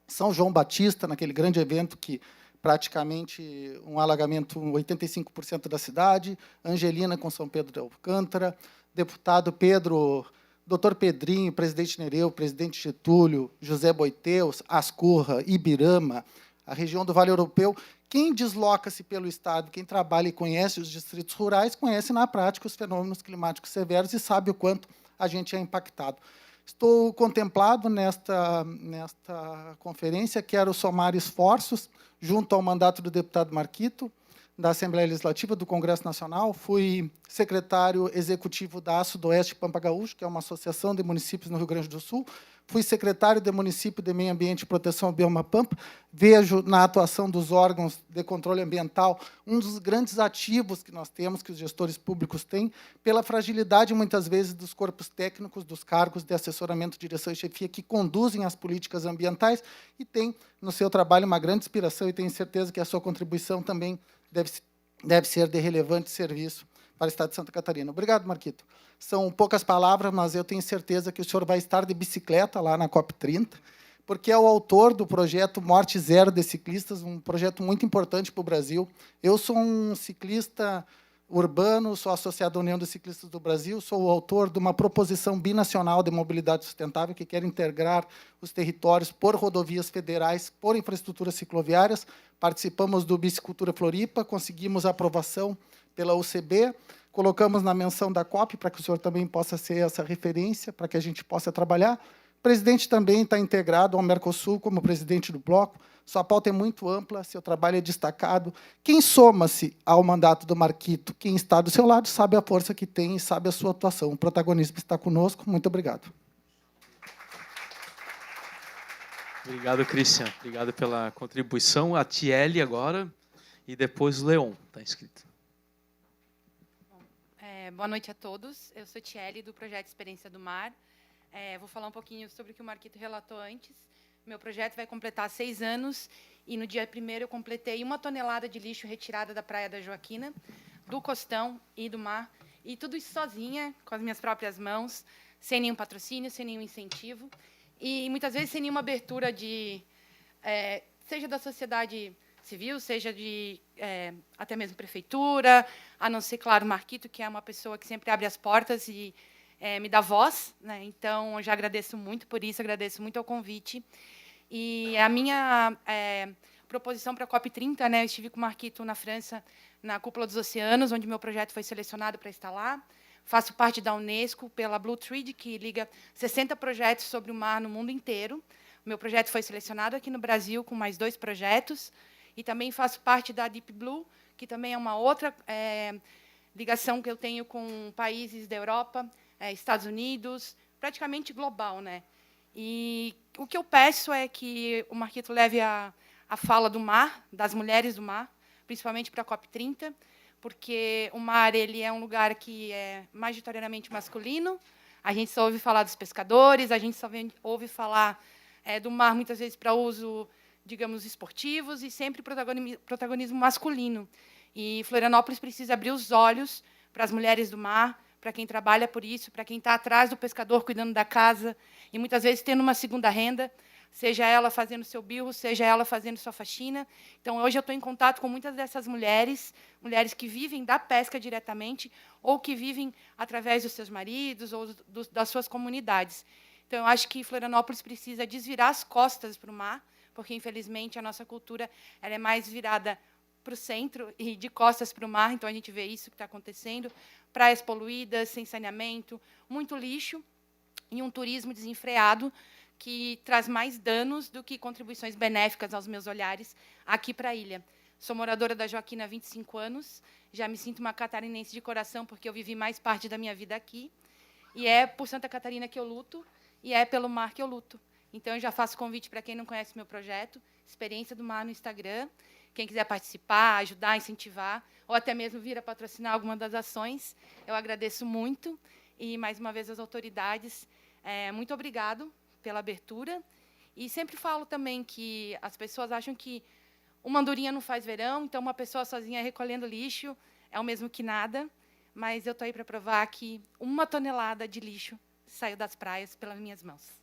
São João Batista, naquele grande evento que praticamente um alagamento 85% da cidade, Angelina com São Pedro de Alcântara, deputado Pedro, doutor Pedrinho, presidente Nereu, presidente Getúlio, José Boiteus, Ascurra, Ibirama, a região do Vale Europeu. Quem desloca-se pelo Estado, quem trabalha e conhece os distritos rurais, conhece na prática os fenômenos climáticos severos e sabe o quanto a gente é impactado. Estou contemplado nesta conferência, quero somar esforços junto ao mandato do deputado Marquito, da Assembleia Legislativa do Congresso Nacional. Fui secretário executivo da Sudoeste Pampa Gaúcho, que é uma associação de municípios no Rio Grande do Sul. Fui secretário de Município de Meio Ambiente e Proteção ao Bioma Pampa. Vejo na atuação dos órgãos de controle ambiental um dos grandes ativos que nós temos, que os gestores públicos têm, pela fragilidade, muitas vezes, dos corpos técnicos, dos cargos de assessoramento, direção e chefia que conduzem as políticas ambientais e tem, no seu trabalho, uma grande inspiração e tenho certeza que a sua contribuição também deve ser de relevante serviço para o Estado de Santa Catarina. Obrigado, Marquito. São poucas palavras, mas eu tenho certeza que o senhor vai estar de bicicleta lá na COP30, porque é o autor do projeto Morte Zero de Ciclistas, um projeto muito importante para o Brasil. Eu sou um ciclista urbano, sou associado à União dos Ciclistas do Brasil, sou o autor de uma proposição binacional de mobilidade sustentável que quer integrar os territórios por rodovias federais, por infraestruturas cicloviárias. Participamos do Bicicultura Floripa, conseguimos a aprovação pela UCB, colocamos na menção da COP para que o senhor também possa ser essa referência, para que a gente possa trabalhar. O presidente também está integrado ao Mercosul como presidente do bloco. Sua pauta é muito ampla, seu trabalho é destacado. Quem soma-se ao mandato do Marquito, quem está do seu lado, sabe a força que tem e sabe a sua atuação. O protagonismo está conosco. Muito obrigado. Obrigado, Cristian. Obrigado pela contribuição. A Tiele agora e depois o Leon, está inscrito. Boa noite a todos. Eu sou Tiele, do projeto Experiência do Mar. Vou falar um pouquinho sobre o que o Marquito relatou antes. Meu projeto vai completar 6 anos e, no dia 1º, eu completei 1 tonelada de lixo retirada da Praia da Joaquina, do costão e do mar. E tudo isso sozinha, com as minhas próprias mãos, sem nenhum patrocínio, sem nenhum incentivo. E, muitas vezes, sem nenhuma abertura seja da sociedade civil, seja de até mesmo prefeitura, a não ser, claro, o Marquito, que é uma pessoa que sempre abre as portas e me dá voz, né? Então, eu já agradeço muito por isso, agradeço muito ao convite. E a minha proposição para a COP30, né? Eu estive com o Marquito na França, na Cúpula dos Oceanos, onde meu projeto foi selecionado para estar lá. Faço parte da Unesco pela Blue Thread, que liga 60 projetos sobre o mar no mundo inteiro. O meu projeto foi selecionado aqui no Brasil com mais 2 projetos. E também faço parte da Deep Blue, que também é uma outra ligação que eu tenho com países da Europa, Estados Unidos, praticamente global, né? E o que eu peço é que o Marquito leve a fala do mar, das mulheres do mar, principalmente para a COP30, porque o mar ele é um lugar que é majoritariamente masculino. A gente só ouve falar dos pescadores, a gente só ouve falar do mar, muitas vezes, para uso, digamos, esportivos, e sempre protagonismo masculino. E Florianópolis precisa abrir os olhos para as mulheres do mar, para quem trabalha por isso, para quem está atrás do pescador, cuidando da casa, e muitas vezes tendo uma segunda renda, seja ela fazendo seu birro, seja ela fazendo sua faxina. Então, hoje eu estou em contato com muitas dessas mulheres que vivem da pesca diretamente, ou que vivem através dos seus maridos, ou das suas comunidades. Então, eu acho que Florianópolis precisa desvirar as costas para o mar, porque, infelizmente, a nossa cultura ela é mais virada para o centro e de costas para o mar. Então, a gente vê isso que está acontecendo. Praias poluídas, sem saneamento, muito lixo e um turismo desenfreado que traz mais danos do que contribuições benéficas aos meus olhares aqui para a ilha. Sou moradora da Joaquina há 25 anos, já me sinto uma catarinense de coração, porque eu vivi mais parte da minha vida aqui. E é por Santa Catarina que eu luto, e é pelo mar que eu luto. Então, eu já faço convite para quem não conhece meu projeto, Experiência do Mar no Instagram. Quem quiser participar, ajudar, incentivar, ou até mesmo vir a patrocinar alguma das ações, eu agradeço muito. E, mais uma vez, às autoridades, muito obrigado pela abertura. E sempre falo também que as pessoas acham que uma andorinha não faz verão, então uma pessoa sozinha recolhendo lixo é o mesmo que nada. Mas eu estou aí para provar que 1 tonelada de lixo saiu das praias pelas minhas mãos.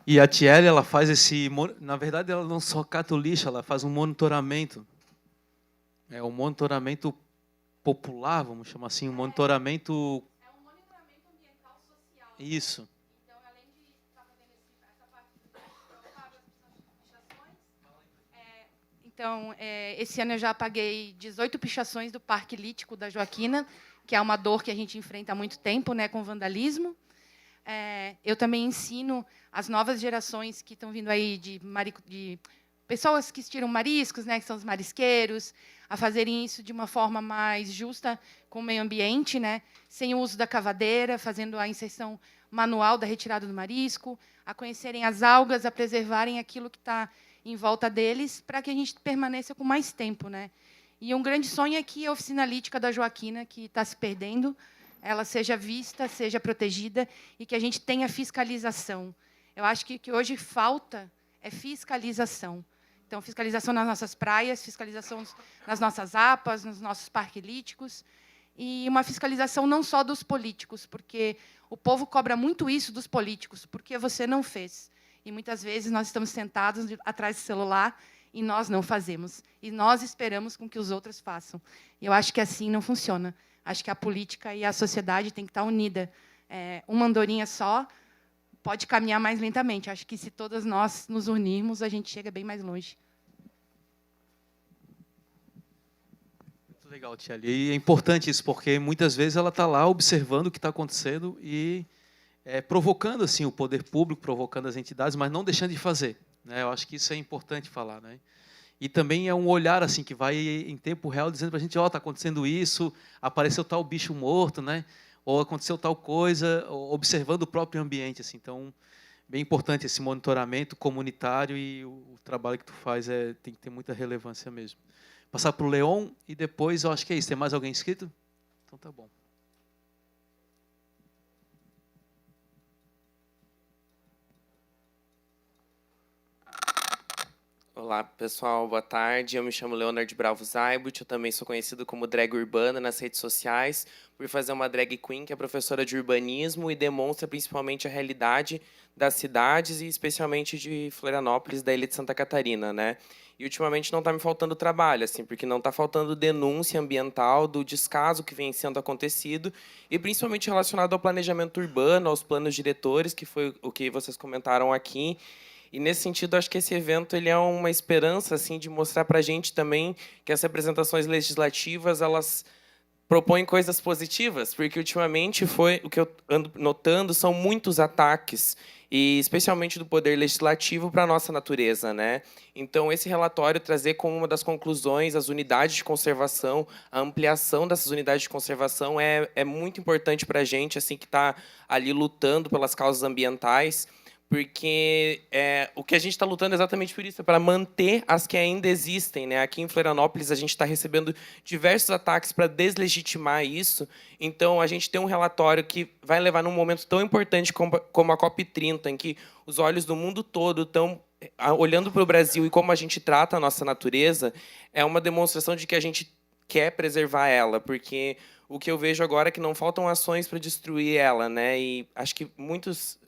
E a Tiele, ela faz na verdade, ela não só cata o lixo, ela faz um monitoramento. É um monitoramento popular, vamos chamar assim, um monitoramento... É um monitoramento ambiental social. Isso. Então, além de estar fazendo essa parte do teste, eu pago as pichações. Então, esse ano eu já paguei 18 pichações do Parque Lítico da Joaquina, que é uma dor que a gente enfrenta há muito tempo, né, com vandalismo. Eu também ensino as novas gerações que estão vindo aí de pessoas que tiram mariscos, né, que são os marisqueiros, a fazerem isso de uma forma mais justa com o meio ambiente, né, sem o uso da cavadeira, fazendo a inserção manual da retirada do marisco, a conhecerem as algas, a preservarem aquilo que está em volta deles, para que a gente permaneça com mais tempo, né. E um grande sonho é que a oficina lítica da Joaquina, que está se perdendo, ela seja vista, seja protegida e que a gente tenha fiscalização. Eu acho que o que hoje falta é fiscalização. Então, fiscalização nas nossas praias, fiscalização nas nossas APAs, nos nossos parques líticos, e uma fiscalização não só dos políticos, porque o povo cobra muito isso dos políticos, porque você não fez. E, muitas vezes, nós estamos sentados atrás do celular e nós não fazemos. E nós esperamos com que os outros façam. E eu acho que assim não funciona. Acho que a política e a sociedade têm que estar unida. Uma andorinha só pode caminhar mais lentamente. Acho que, se todas nós nos unirmos, a gente chega bem mais longe. Muito legal, Tia Ali. E é importante isso, porque, muitas vezes, ela está lá observando o que está acontecendo e provocando assim, o poder público, provocando as entidades, mas não deixando de fazer, né? Eu acho que isso é importante falar, né? E também é um olhar assim que vai em tempo real dizendo para a gente, está acontecendo isso, apareceu tal bicho morto, né? Ou aconteceu tal coisa, observando o próprio ambiente. Assim. Então, bem importante esse monitoramento comunitário e o trabalho que tu faz tem que ter muita relevância mesmo. Passar para o Leon e depois, eu acho que é isso. Tem mais alguém inscrito? Então, tá bom. Olá, pessoal, boa tarde. Eu me chamo Leonard Bravo Zaibut, eu também sou conhecido como drag urbana nas redes sociais, por fazer uma drag queen que é professora de urbanismo e demonstra principalmente a realidade das cidades e especialmente de Florianópolis, da ilha de Santa Catarina, né? E ultimamente não está me faltando trabalho, assim, porque não está faltando denúncia ambiental do descaso que vem sendo acontecido e principalmente relacionado ao planejamento urbano, aos planos diretores, que foi o que vocês comentaram aqui. E, nesse sentido, acho que esse evento ele é uma esperança assim, de mostrar para a gente também que as representações legislativas elas propõem coisas positivas, porque, ultimamente, o que eu ando notando são muitos ataques, e especialmente do Poder Legislativo, para a nossa natureza, né? Então, esse relatório trazer como uma das conclusões as unidades de conservação, a ampliação dessas unidades de conservação é muito importante para a gente, assim, que está ali lutando pelas causas ambientais, porque o que a gente está lutando é exatamente por isso, é para manter as que ainda existem, né? Aqui em Florianópolis, a gente está recebendo diversos ataques para deslegitimar isso. Então, a gente tem um relatório que vai levar num momento tão importante como a COP30, em que os olhos do mundo todo estão olhando para o Brasil e como a gente trata a nossa natureza, é uma demonstração de que a gente quer preservar ela, porque o que eu vejo agora é que não faltam ações para destruir ela, né? E acho que muitas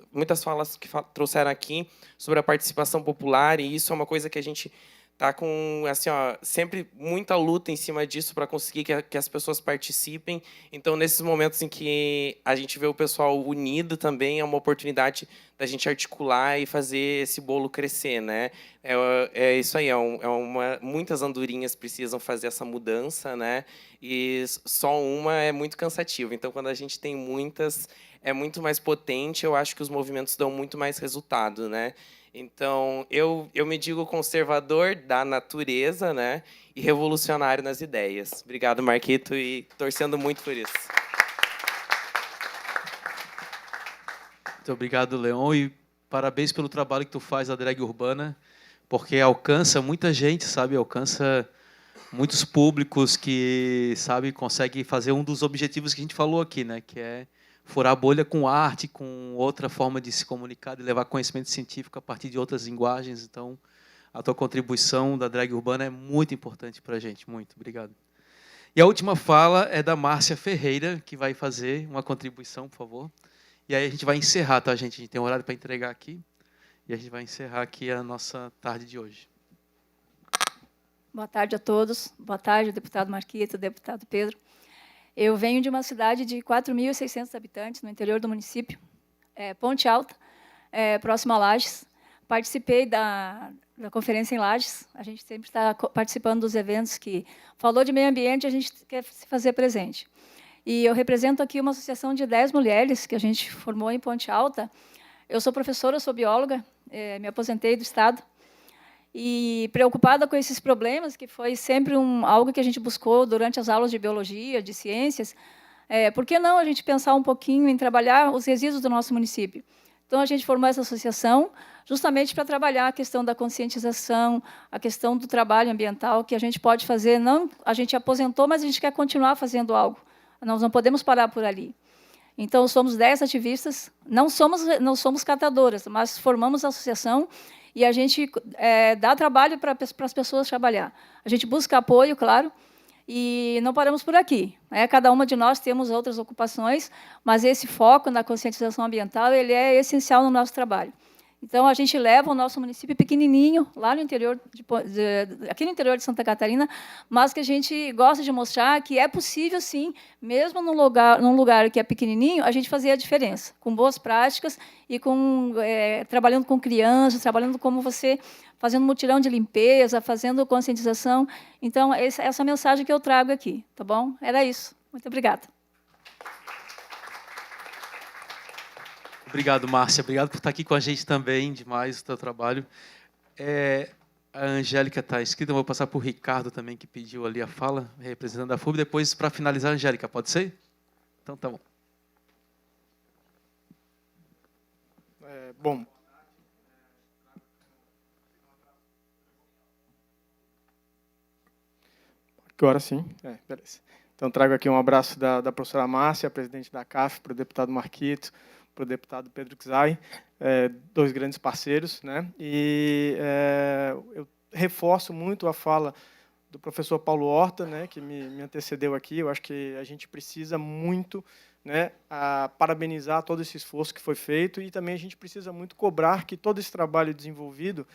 falas que trouxeram aqui sobre a participação popular, e isso é uma coisa que a gente está com assim, sempre muita luta em cima disso para conseguir que as pessoas participem. Então, nesses momentos em que a gente vê o pessoal unido também, é uma oportunidade da gente articular e fazer esse bolo crescer, né? É isso aí, muitas andorinhas precisam fazer essa mudança, né? E só uma é muito cansativo. Então, quando a gente tem muitas, é muito mais potente. Eu acho que os movimentos dão muito mais resultado, né? Então, eu me digo conservador da natureza, né? E revolucionário nas ideias. Obrigado, Marquito, e torcendo muito por isso. Muito obrigado, Leon, e parabéns pelo trabalho que tu faz da drag urbana, porque alcança muita gente, sabe? Alcança muitos públicos que, sabe, consegue fazer um dos objetivos que a gente falou aqui, né? Que é furar a bolha com arte, com outra forma de se comunicar, de levar conhecimento científico a partir de outras linguagens. Então, a tua contribuição da drag urbana é muito importante para a gente. Muito obrigado. E a última fala é da Márcia Ferreira, que vai fazer uma contribuição, por favor. E aí a gente vai encerrar, tá, gente? A gente tem um horário para entregar aqui. e a gente vai encerrar aqui a nossa tarde de hoje. Boa tarde a todos. Boa tarde, deputado Marquito, deputado Pedro. Eu venho de uma cidade de 4.600 habitantes, no interior do município, Ponte Alta, próximo a Lages. Participei da conferência em Lages. A gente sempre está participando dos eventos que falou de meio ambiente, a gente quer se fazer presente. E eu represento aqui uma associação de 10 mulheres que a gente formou em Ponte Alta. Eu sou professora, sou bióloga, me aposentei do Estado. E preocupada com esses problemas, que foi sempre algo que a gente buscou durante as aulas de biologia, de ciências, por que não a gente pensar um pouquinho em trabalhar os resíduos do nosso município? Então, a gente formou essa associação justamente para trabalhar a questão da conscientização, a questão do trabalho ambiental, que a gente pode fazer. Não, a gente aposentou, mas a gente quer continuar fazendo algo. Nós não podemos parar por ali. Então, somos 10 ativistas, não somos catadoras, mas formamos a associação e a gente dá trabalho para as pessoas trabalhar. A gente busca apoio, claro, e não paramos por aqui. Cada uma de nós temos outras ocupações, mas esse foco na conscientização ambiental ele é essencial no nosso trabalho. Então, a gente leva o nosso município pequenininho, lá no interior, aqui no interior de Santa Catarina, mas que a gente gosta de mostrar que é possível, sim, mesmo num lugar que é pequenininho, a gente fazer a diferença, com boas práticas e trabalhando com crianças, trabalhando como você, fazendo mutirão de limpeza, fazendo conscientização. Então, essa mensagem que eu trago aqui, tá bom? Era isso. Muito obrigada. Obrigado, Márcia. Obrigado por estar aqui com a gente também, demais o teu trabalho. A Angélica está inscrita, eu vou passar para o Ricardo também, que pediu ali a fala, representando a FUB. Depois, para finalizar, a Angélica, pode ser? Então, tá bom. Bom. Agora sim, beleza. Então, trago aqui um abraço da professora Márcia, presidente da CAF, para o deputado Marquito, para o deputado Pedro Kzai, 2 grandes parceiros, né? E eu reforço muito a fala do professor Paulo Horta, né, que me antecedeu aqui. Eu acho que a gente precisa muito, né, parabenizar todo esse esforço que foi feito e também a gente precisa muito cobrar que todo esse trabalho desenvolvido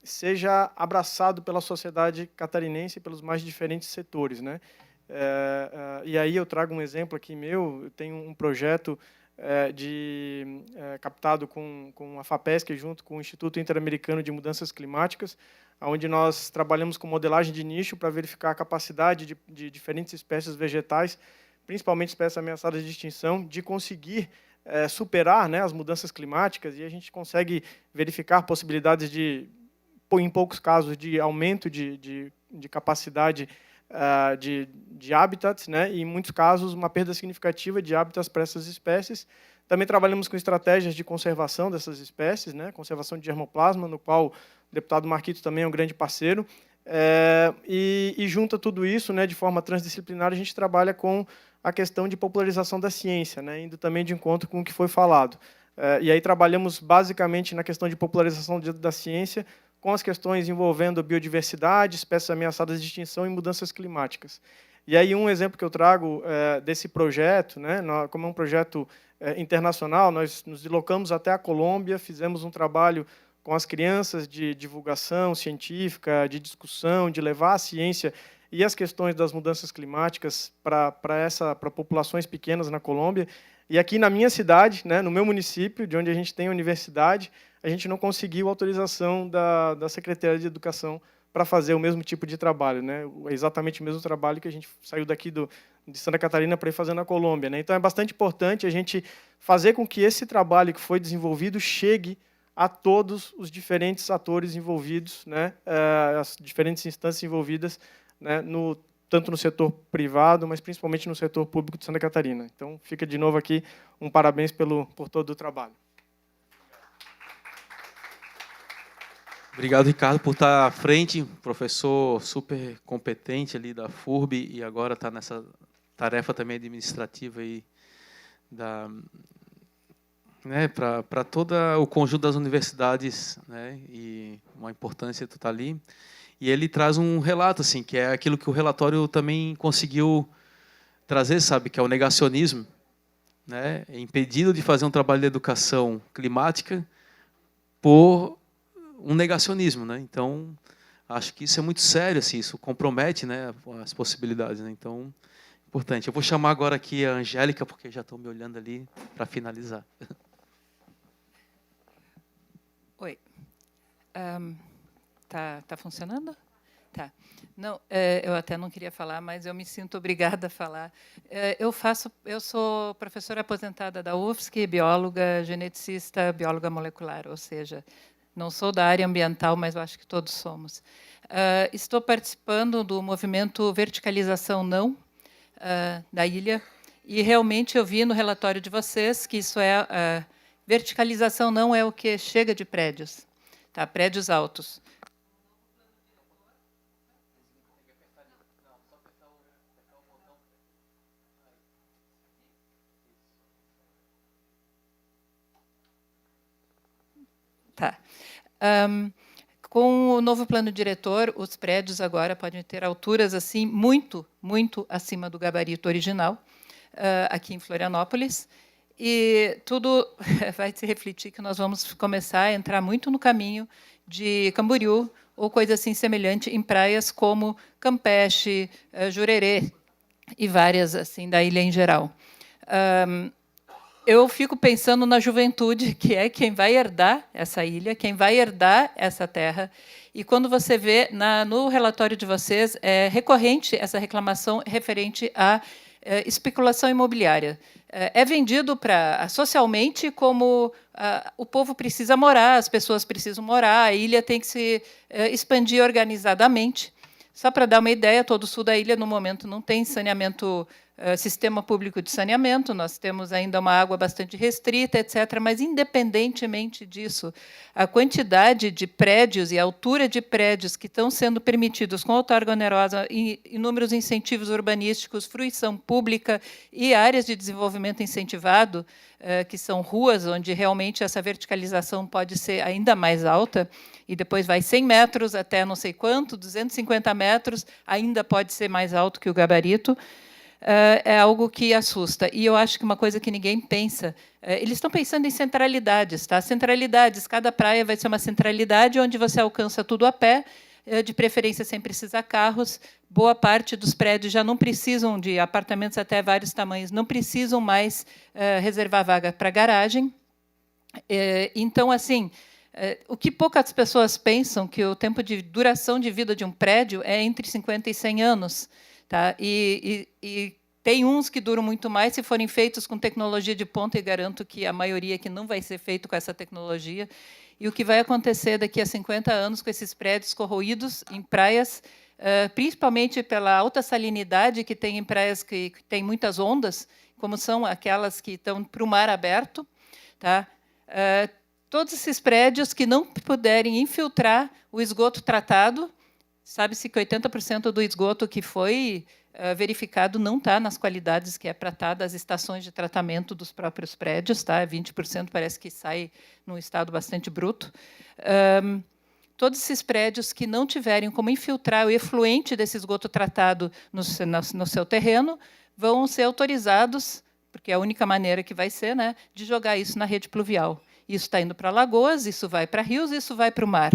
seja abraçado pela sociedade catarinense e pelos mais diferentes setores, né? E aí eu trago um exemplo aqui meu. Eu tenho um projeto captado com a FAPESC, junto com o Instituto Interamericano de Mudanças Climáticas, onde nós trabalhamos com modelagem de nicho para verificar a capacidade de diferentes espécies vegetais, principalmente espécies ameaçadas de extinção, de conseguir superar, né, as mudanças climáticas, e a gente consegue verificar possibilidades em poucos casos, de aumento de capacidade de habitats, né, e em muitos casos uma perda significativa de habitats para essas espécies. Também trabalhamos com estratégias de conservação dessas espécies, né, conservação de germoplasma, no qual o deputado Marquito também é um grande parceiro. E junto a tudo isso, né, de forma transdisciplinar, a gente trabalha com a questão de popularização da ciência, né, indo também de encontro com o que foi falado. E aí trabalhamos basicamente na questão de popularização da ciência, com as questões envolvendo biodiversidade, espécies ameaçadas de extinção e mudanças climáticas. E aí um exemplo que eu trago desse projeto, né, como é um projeto internacional, nós nos deslocamos até a Colômbia, fizemos um trabalho com as crianças de divulgação científica, de discussão, de levar a ciência e as questões das mudanças climáticas para populações pequenas na Colômbia. E aqui na minha cidade, né, no meu município, de onde a gente tem a universidade, a gente não conseguiu autorização da Secretaria de Educação para fazer o mesmo tipo de trabalho, né? Exatamente o mesmo trabalho que a gente saiu daqui de Santa Catarina para ir fazer na Colômbia, né? Então, é bastante importante a gente fazer com que esse trabalho que foi desenvolvido chegue a todos os diferentes atores envolvidos, né? As diferentes instâncias envolvidas, né? Tanto no setor privado, mas principalmente no setor público de Santa Catarina. Então, fica de novo aqui um parabéns por todo o trabalho. Obrigado, Ricardo, por estar à frente, professor super competente ali da FURB e agora está nessa tarefa também administrativa aí né, para todo o conjunto das universidades, né, e uma importância tu tá ali. E ele traz um relato, assim, que é aquilo que o relatório também conseguiu trazer, sabe, que é o negacionismo, né, impedido de fazer um trabalho de educação climática por um negacionismo, né? Então, acho que isso é muito sério, assim, isso compromete, né, as possibilidades, né? Então, importante. Eu vou chamar agora aqui a Angélica, porque já estão me olhando ali para finalizar. Oi. Tá funcionando? Tá. Não, eu até não queria falar, mas eu me sinto obrigada a falar. Eu sou professora aposentada da UFSC, bióloga, geneticista, bióloga molecular, ou seja, não sou da área ambiental, mas eu acho que todos somos. Estou participando do movimento Verticalização Não, da ilha, e realmente eu vi no relatório de vocês que isso verticalização não é o que chega de prédios, tá? Prédios altos. Tá. Com o novo plano diretor, os prédios agora podem ter alturas assim muito, muito acima do gabarito original, aqui em Florianópolis, e tudo vai se refletir que nós vamos começar a entrar muito no caminho de Camboriú ou coisa assim semelhante em praias como Campeche, Jurerê e várias assim da ilha em geral. Eu fico pensando na juventude, que é quem vai herdar essa ilha, quem vai herdar essa terra. E quando você vê no relatório de vocês, é recorrente essa reclamação referente à especulação imobiliária. É vendido socialmente como o povo precisa morar, as pessoas precisam morar, a ilha tem que se expandir organizadamente. Só para dar uma ideia, todo o sul da ilha, no momento, não tem saneamento, sistema público de saneamento, nós temos ainda uma água bastante restrita, etc. Mas, independentemente disso, a quantidade de prédios e a altura de prédios que estão sendo permitidos com outorga onerosa, inúmeros incentivos urbanísticos, fruição pública e áreas de desenvolvimento incentivado, que são ruas onde realmente essa verticalização pode ser ainda mais alta, e depois vai 100 metros até não sei quanto, 250 metros, ainda pode ser mais alto que o gabarito, é algo que assusta. E eu acho que uma coisa que ninguém pensa, eles estão pensando em centralidades, tá? Centralidades, cada praia vai ser uma centralidade onde você alcança tudo a pé, de preferência sem precisar carros. Boa parte dos prédios já não precisam de apartamentos até vários tamanhos, não precisam mais reservar vaga para garagem. Então, assim, o que poucas pessoas pensam que o tempo de duração de vida de um prédio é entre 50 e 100 anos. Tá? E tem uns que duram muito mais se forem feitos com tecnologia de ponta, e garanto que a maioria que não vai ser feito com essa tecnologia. E o que vai acontecer daqui a 50 anos com esses prédios corroídos em praias, principalmente pela alta salinidade que tem em praias que tem muitas ondas, como são aquelas que estão para o mar aberto, tá? Todos esses prédios que não puderem infiltrar o esgoto tratado, sabe-se que 80% do esgoto que foi verificado não está nas qualidades que é para estar das estações de tratamento dos próprios prédios, tá? 20% parece que sai num estado bastante bruto. Todos esses prédios que não tiverem como infiltrar o efluente desse esgoto tratado no seu terreno vão ser autorizados, porque é a única maneira que vai ser, né, de jogar isso na rede pluvial. Isso está indo para lagoas, isso vai para rios, isso vai para o mar.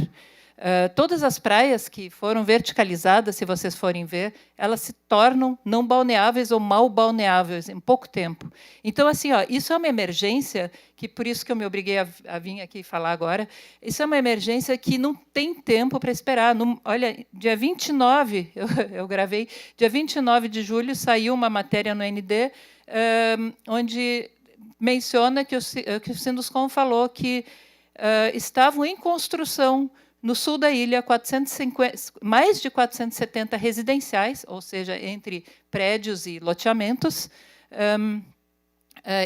Todas as praias que foram verticalizadas, se vocês forem ver, elas se tornam não balneáveis ou mal balneáveis em pouco tempo. Então, assim, isso é uma emergência, que por isso que eu me obriguei a vir aqui falar agora, isso é uma emergência que não tem tempo para esperar. Olha, dia 29, eu gravei, dia 29 de julho saiu uma matéria no ND, onde menciona que o Sinduscom falou que estavam em construção no sul da ilha, mais de 470 residenciais, ou seja, entre prédios e loteamentos,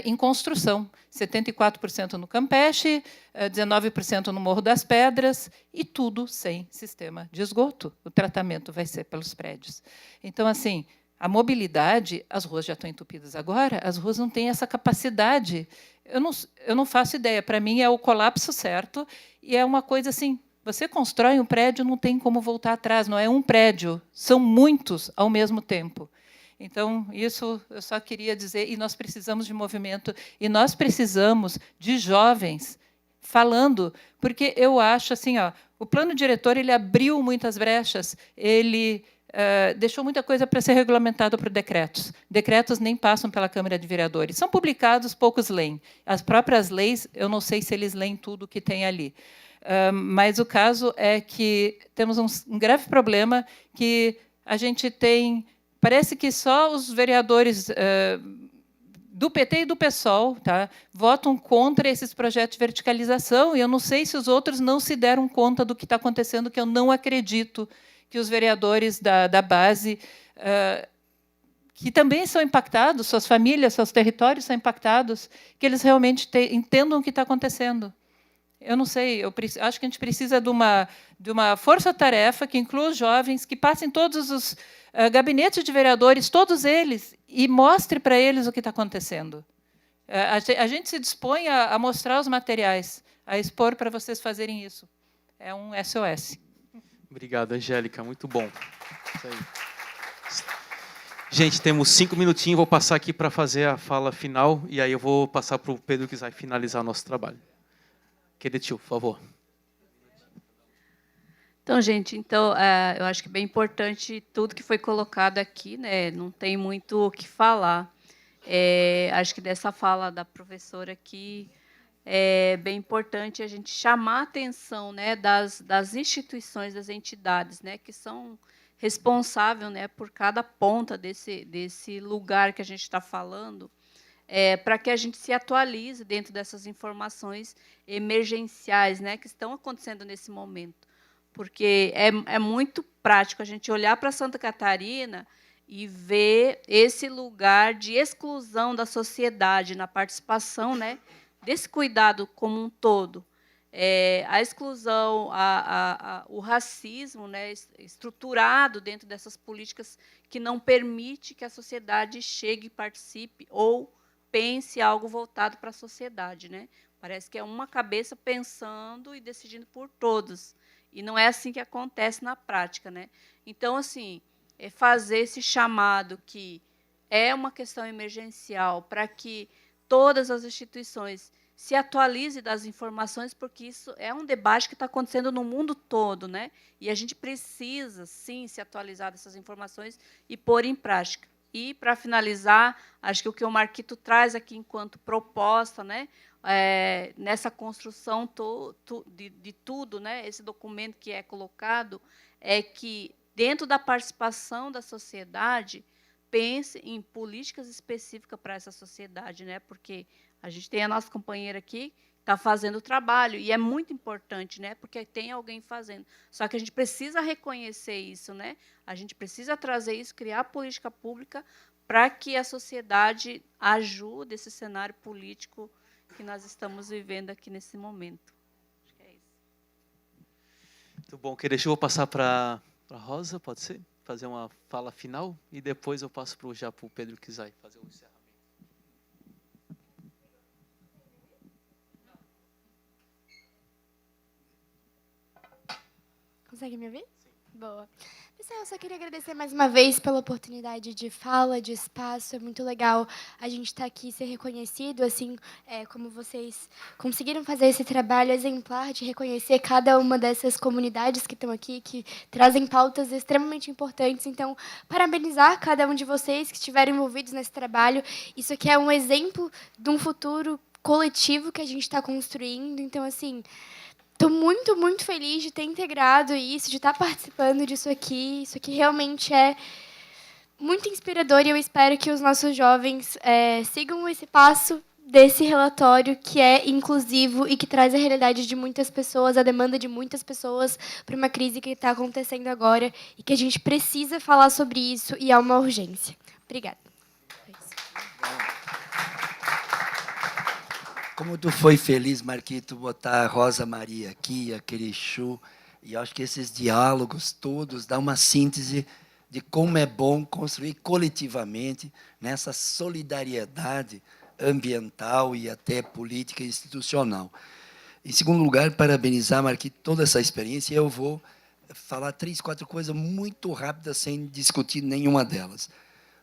em construção. 74% no Campeche, 19% no Morro das Pedras, e tudo sem sistema de esgoto. O tratamento vai ser pelos prédios. Então, assim, a mobilidade, as ruas já estão entupidas agora, as ruas não têm essa capacidade. Eu não faço ideia. Para mim, é o colapso certo, e é uma coisa assim. Você constrói um prédio, não tem como voltar atrás, não é um prédio, são muitos ao mesmo tempo. Então, isso eu só queria dizer, e nós precisamos de movimento, e nós precisamos de jovens falando, porque eu acho assim, ó, o plano diretor ele abriu muitas brechas, ele deixou muita coisa para ser regulamentada por decretos. Decretos nem passam pela Câmara de Vereadores. São publicados, poucos leem. As próprias leis, eu não sei se eles leem tudo que tem ali. Mas o caso é que temos um grave problema que a gente tem... Parece que só os vereadores do PT e do PSOL, tá, votam contra esses projetos de verticalização, e eu não sei se os outros não se deram conta do que está acontecendo, que eu não acredito que os vereadores da base, que também são impactados, suas famílias, seus territórios são impactados, que eles realmente entendam o que está acontecendo. Eu não sei, acho que a gente precisa de uma força-tarefa que inclua os jovens, que passem todos os gabinetes de vereadores, todos eles, e mostre para eles o que está acontecendo. A gente se dispõe a mostrar os materiais, a expor para vocês fazerem isso. É um SOS. Obrigado, Angélica. Muito bom. Isso aí. Gente, temos 5 minutinhos. Vou passar aqui para fazer a fala final, e aí eu vou passar para o Pedro, que vai finalizar o nosso trabalho. Quedetil, por favor. Então, gente, eu acho que é bem importante tudo que foi colocado aqui, né? Não tem muito o que falar. Acho que dessa fala da professora aqui é bem importante a gente chamar a atenção, né, das instituições, das entidades, né, que são responsáveis, né, por cada ponta desse lugar que a gente está falando, para que a gente se atualize dentro dessas informações emergenciais, né, que estão acontecendo nesse momento. Porque é muito prático a gente olhar para Santa Catarina e ver esse lugar de exclusão da sociedade na participação, né, desse cuidado como um todo. A exclusão, o racismo, né, estruturado dentro dessas políticas que não permite que a sociedade chegue e participe ou pense algo voltado para a sociedade, né? Parece que é uma cabeça pensando e decidindo por todos. E não é assim que acontece na prática, né? Então, assim, fazer esse chamado que é uma questão emergencial para que todas as instituições se atualizem das informações, porque isso é um debate que está acontecendo no mundo todo, né? E a gente precisa, sim, se atualizar dessas informações e pôr em prática. E, para finalizar, acho que o que o Marquito traz aqui enquanto proposta, né, nessa construção de tudo, né, esse documento que é colocado, é que, dentro da participação da sociedade, pense em políticas específicas para essa sociedade, né, porque a gente tem a nossa companheira aqui, está fazendo o trabalho, e é muito importante, né, porque tem alguém fazendo. Só que a gente precisa reconhecer isso, né? A gente precisa trazer isso, criar política pública para que a sociedade ajude esse cenário político que nós estamos vivendo aqui nesse momento. Acho que é isso. Muito bom. Eu vou passar para a Rosa, pode ser? Fazer uma fala final, e depois eu passo já para o Pedro Kizai fazer o encerramento. Consegue me ouvir? Sim. Boa. Pessoal, eu só queria agradecer mais uma vez pela oportunidade de fala, de espaço. É muito legal a gente estar aqui e ser reconhecido, assim, como vocês conseguiram fazer esse trabalho exemplar de reconhecer cada uma dessas comunidades que estão aqui, que trazem pautas extremamente importantes. Então, parabenizar cada um de vocês que estiveram envolvidos nesse trabalho. Isso aqui é um exemplo de um futuro coletivo que a gente está construindo. Então, assim, estou muito, muito feliz de ter integrado isso, de estar participando disso aqui. Isso aqui realmente é muito inspirador, e eu espero que os nossos jovens sigam esse passo desse relatório que é inclusivo e que traz a realidade de muitas pessoas, a demanda de muitas pessoas para uma crise que está acontecendo agora e que a gente precisa falar sobre isso, e é uma urgência. Obrigada. Como tu foi feliz, Marquito, botar a Rosa Maria aqui, a Querechu, e acho que esses diálogos todos dão uma síntese de como é bom construir coletivamente nessa solidariedade ambiental e até política e institucional. Em segundo lugar, parabenizar, Marquito, toda essa experiência, e eu vou falar 3, 4 coisas muito rápidas, sem discutir nenhuma delas.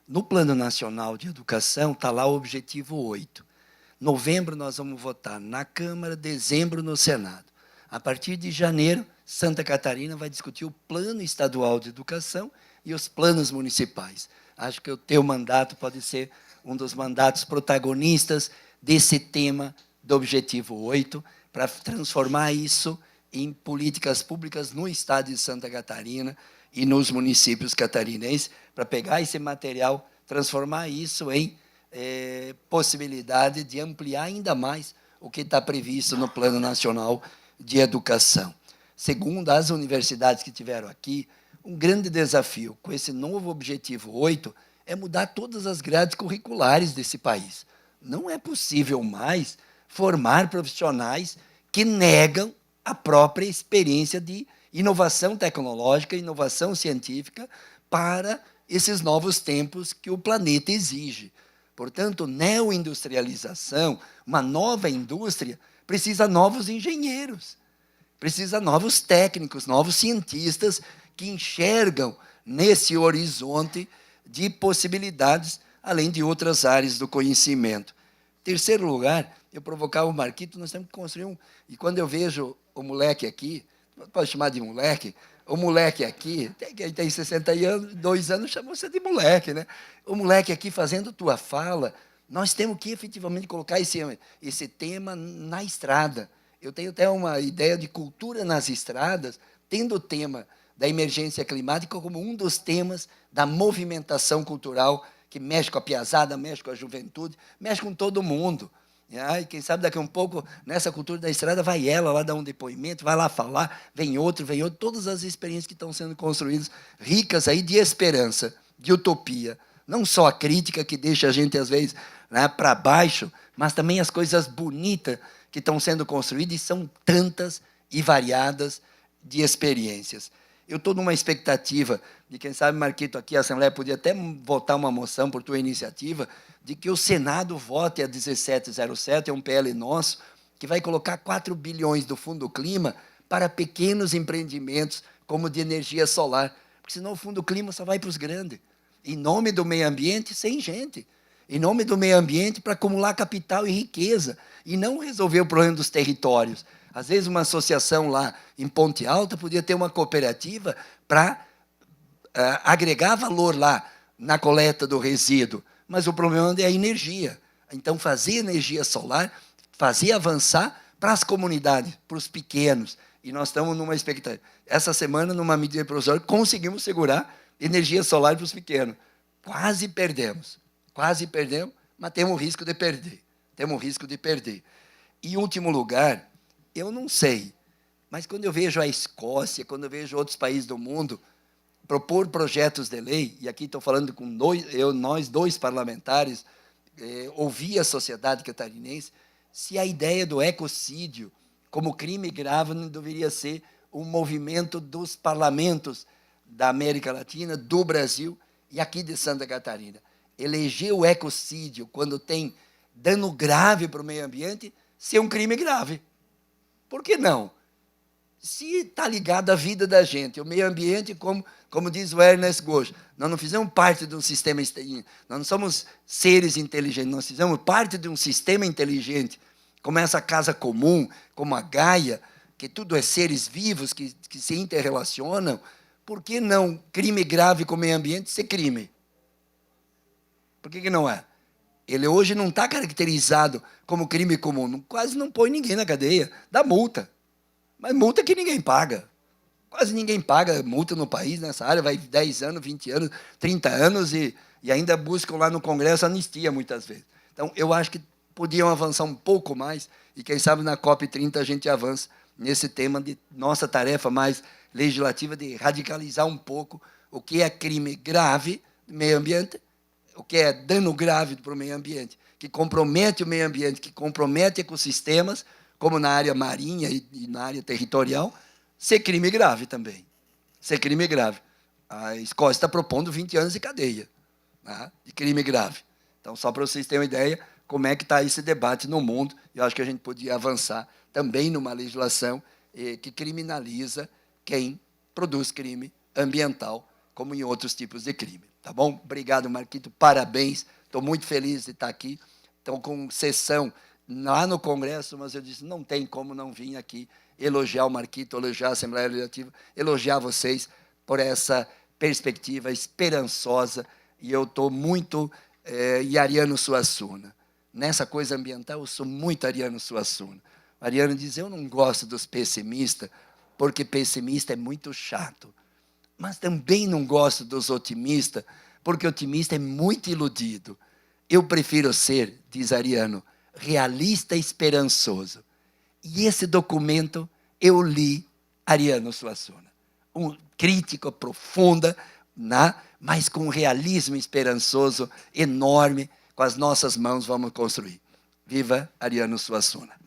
No Plano Nacional de Educação, está lá o objetivo 8. Novembro nós vamos votar na Câmara, dezembro no Senado. A partir de janeiro, Santa Catarina vai discutir o Plano Estadual de Educação e os planos municipais. Acho que o teu mandato pode ser um dos mandatos protagonistas desse tema do Objetivo 8, para transformar isso em políticas públicas no estado de Santa Catarina e nos municípios catarinenses, para pegar esse material, transformar isso em possibilidade de ampliar ainda mais o que está previsto no Plano Nacional de Educação. Segundo as universidades que tiveram aqui, um grande desafio com esse novo Objetivo 8 é mudar todas as grades curriculares desse país. Não é possível mais formar profissionais que negam a própria experiência de inovação tecnológica, inovação científica para esses novos tempos que o planeta exige. Portanto, neoindustrialização, uma nova indústria, precisa de novos engenheiros, precisa de novos técnicos, novos cientistas que enxergam nesse horizonte de possibilidades, além de outras áreas do conhecimento. Terceiro lugar, eu provocava o Marquito, nós temos que construir um... E quando eu vejo o moleque aqui, pode chamar de moleque, o moleque aqui, quem tem 62 anos, chama você de moleque, né? O moleque aqui fazendo tua fala, nós temos que efetivamente colocar esse tema na estrada. Eu tenho até uma ideia de cultura nas estradas, tendo o tema da emergência climática como um dos temas da movimentação cultural que mexe com a piazada, mexe com a juventude, mexe com todo mundo. E quem sabe daqui a um pouco, nessa cultura da estrada, vai ela lá dar um depoimento, vai lá falar, vem outro, todas as experiências que estão sendo construídas, ricas aí de esperança, de utopia. Não só a crítica que deixa a gente, às vezes, né, para baixo, mas também as coisas bonitas que estão sendo construídas, e são tantas e variadas de experiências. Eu estou numa expectativa de, quem sabe, Marquito, aqui a Assembleia podia até votar uma moção por tua iniciativa, de que o Senado vote a 1707, é um PL nosso, que vai colocar 4 bilhões do Fundo Clima para pequenos empreendimentos, como de energia solar, porque senão o Fundo Clima só vai para os grandes. Em nome do meio ambiente, sem gente. Em nome do meio ambiente, para acumular capital e riqueza, e não resolver o problema dos territórios. Às vezes, uma associação lá em Ponte Alta podia ter uma cooperativa para agregar valor lá na coleta do resíduo, mas o problema é a energia. Então, fazer energia solar, fazer avançar para as comunidades, para os pequenos. E nós estamos numa expectativa. Essa semana, numa medida provisória, conseguimos segurar energia solar para os pequenos. Quase perdemos, mas temos o risco de perder. E, em último lugar, eu não sei, mas quando eu vejo a Escócia, quando eu vejo outros países do mundo propor projetos de lei, e aqui estou falando com nós dois parlamentares, ouvir a sociedade catarinense, se a ideia do ecocídio como crime grave não deveria ser um movimento dos parlamentos da América Latina, do Brasil e aqui de Santa Catarina. Eleger o ecocídio quando tem dano grave para o meio ambiente, ser um crime grave. Por que não? Se está ligado à vida da gente, o meio ambiente, como diz o Ernest Gosch, nós não fizemos parte de um sistema, nós não somos seres inteligentes, nós fizemos parte de um sistema inteligente, como essa casa comum, como a Gaia, que tudo é seres vivos que se interrelacionam. Por que não crime grave com o meio ambiente ser crime? Por que não é? Ele hoje não está caracterizado como crime comum, quase não põe ninguém na cadeia, dá multa. Mas multa que ninguém paga. Quase ninguém paga multa no país nessa área, vai 10 anos, 20 anos, 30 anos e ainda buscam lá no Congresso anistia muitas vezes. Então, eu acho que podiam avançar um pouco mais e, quem sabe, na COP30 a gente avança nesse tema de nossa tarefa mais legislativa de radicalizar um pouco o que é crime grave do meio ambiente, o que é dano grave para o meio ambiente, que compromete o meio ambiente, que compromete ecossistemas, como na área marinha e na área territorial, ser crime grave também. Ser crime grave. A Escócia está propondo 20 anos de cadeia, né, de crime grave. Então, só para vocês terem uma ideia como é que está esse debate no mundo, eu acho que a gente podia avançar também numa legislação que criminaliza quem produz crime ambiental, como em outros tipos de crime. Tá bom? Obrigado, Marquito, parabéns. Estou muito feliz de estar aqui. Estou com sessão lá no Congresso, mas eu disse, não tem como não vir aqui elogiar o Marquito, elogiar a Assembleia Legislativa, elogiar vocês por essa perspectiva esperançosa, e eu estou muito Ariano Suassuna. Nessa coisa ambiental, eu sou muito Ariano Suassuna. Ariano diz, eu não gosto dos pessimistas, porque pessimista é muito chato. Mas também não gosto dos otimistas, porque otimista é muito iludido. Eu prefiro ser, diz Ariano, realista e esperançoso. E esse documento eu li Ariano Suassuna. Um crítica profunda, né? Mas com um realismo esperançoso enorme, com as nossas mãos vamos construir. Viva Ariano Suassuna.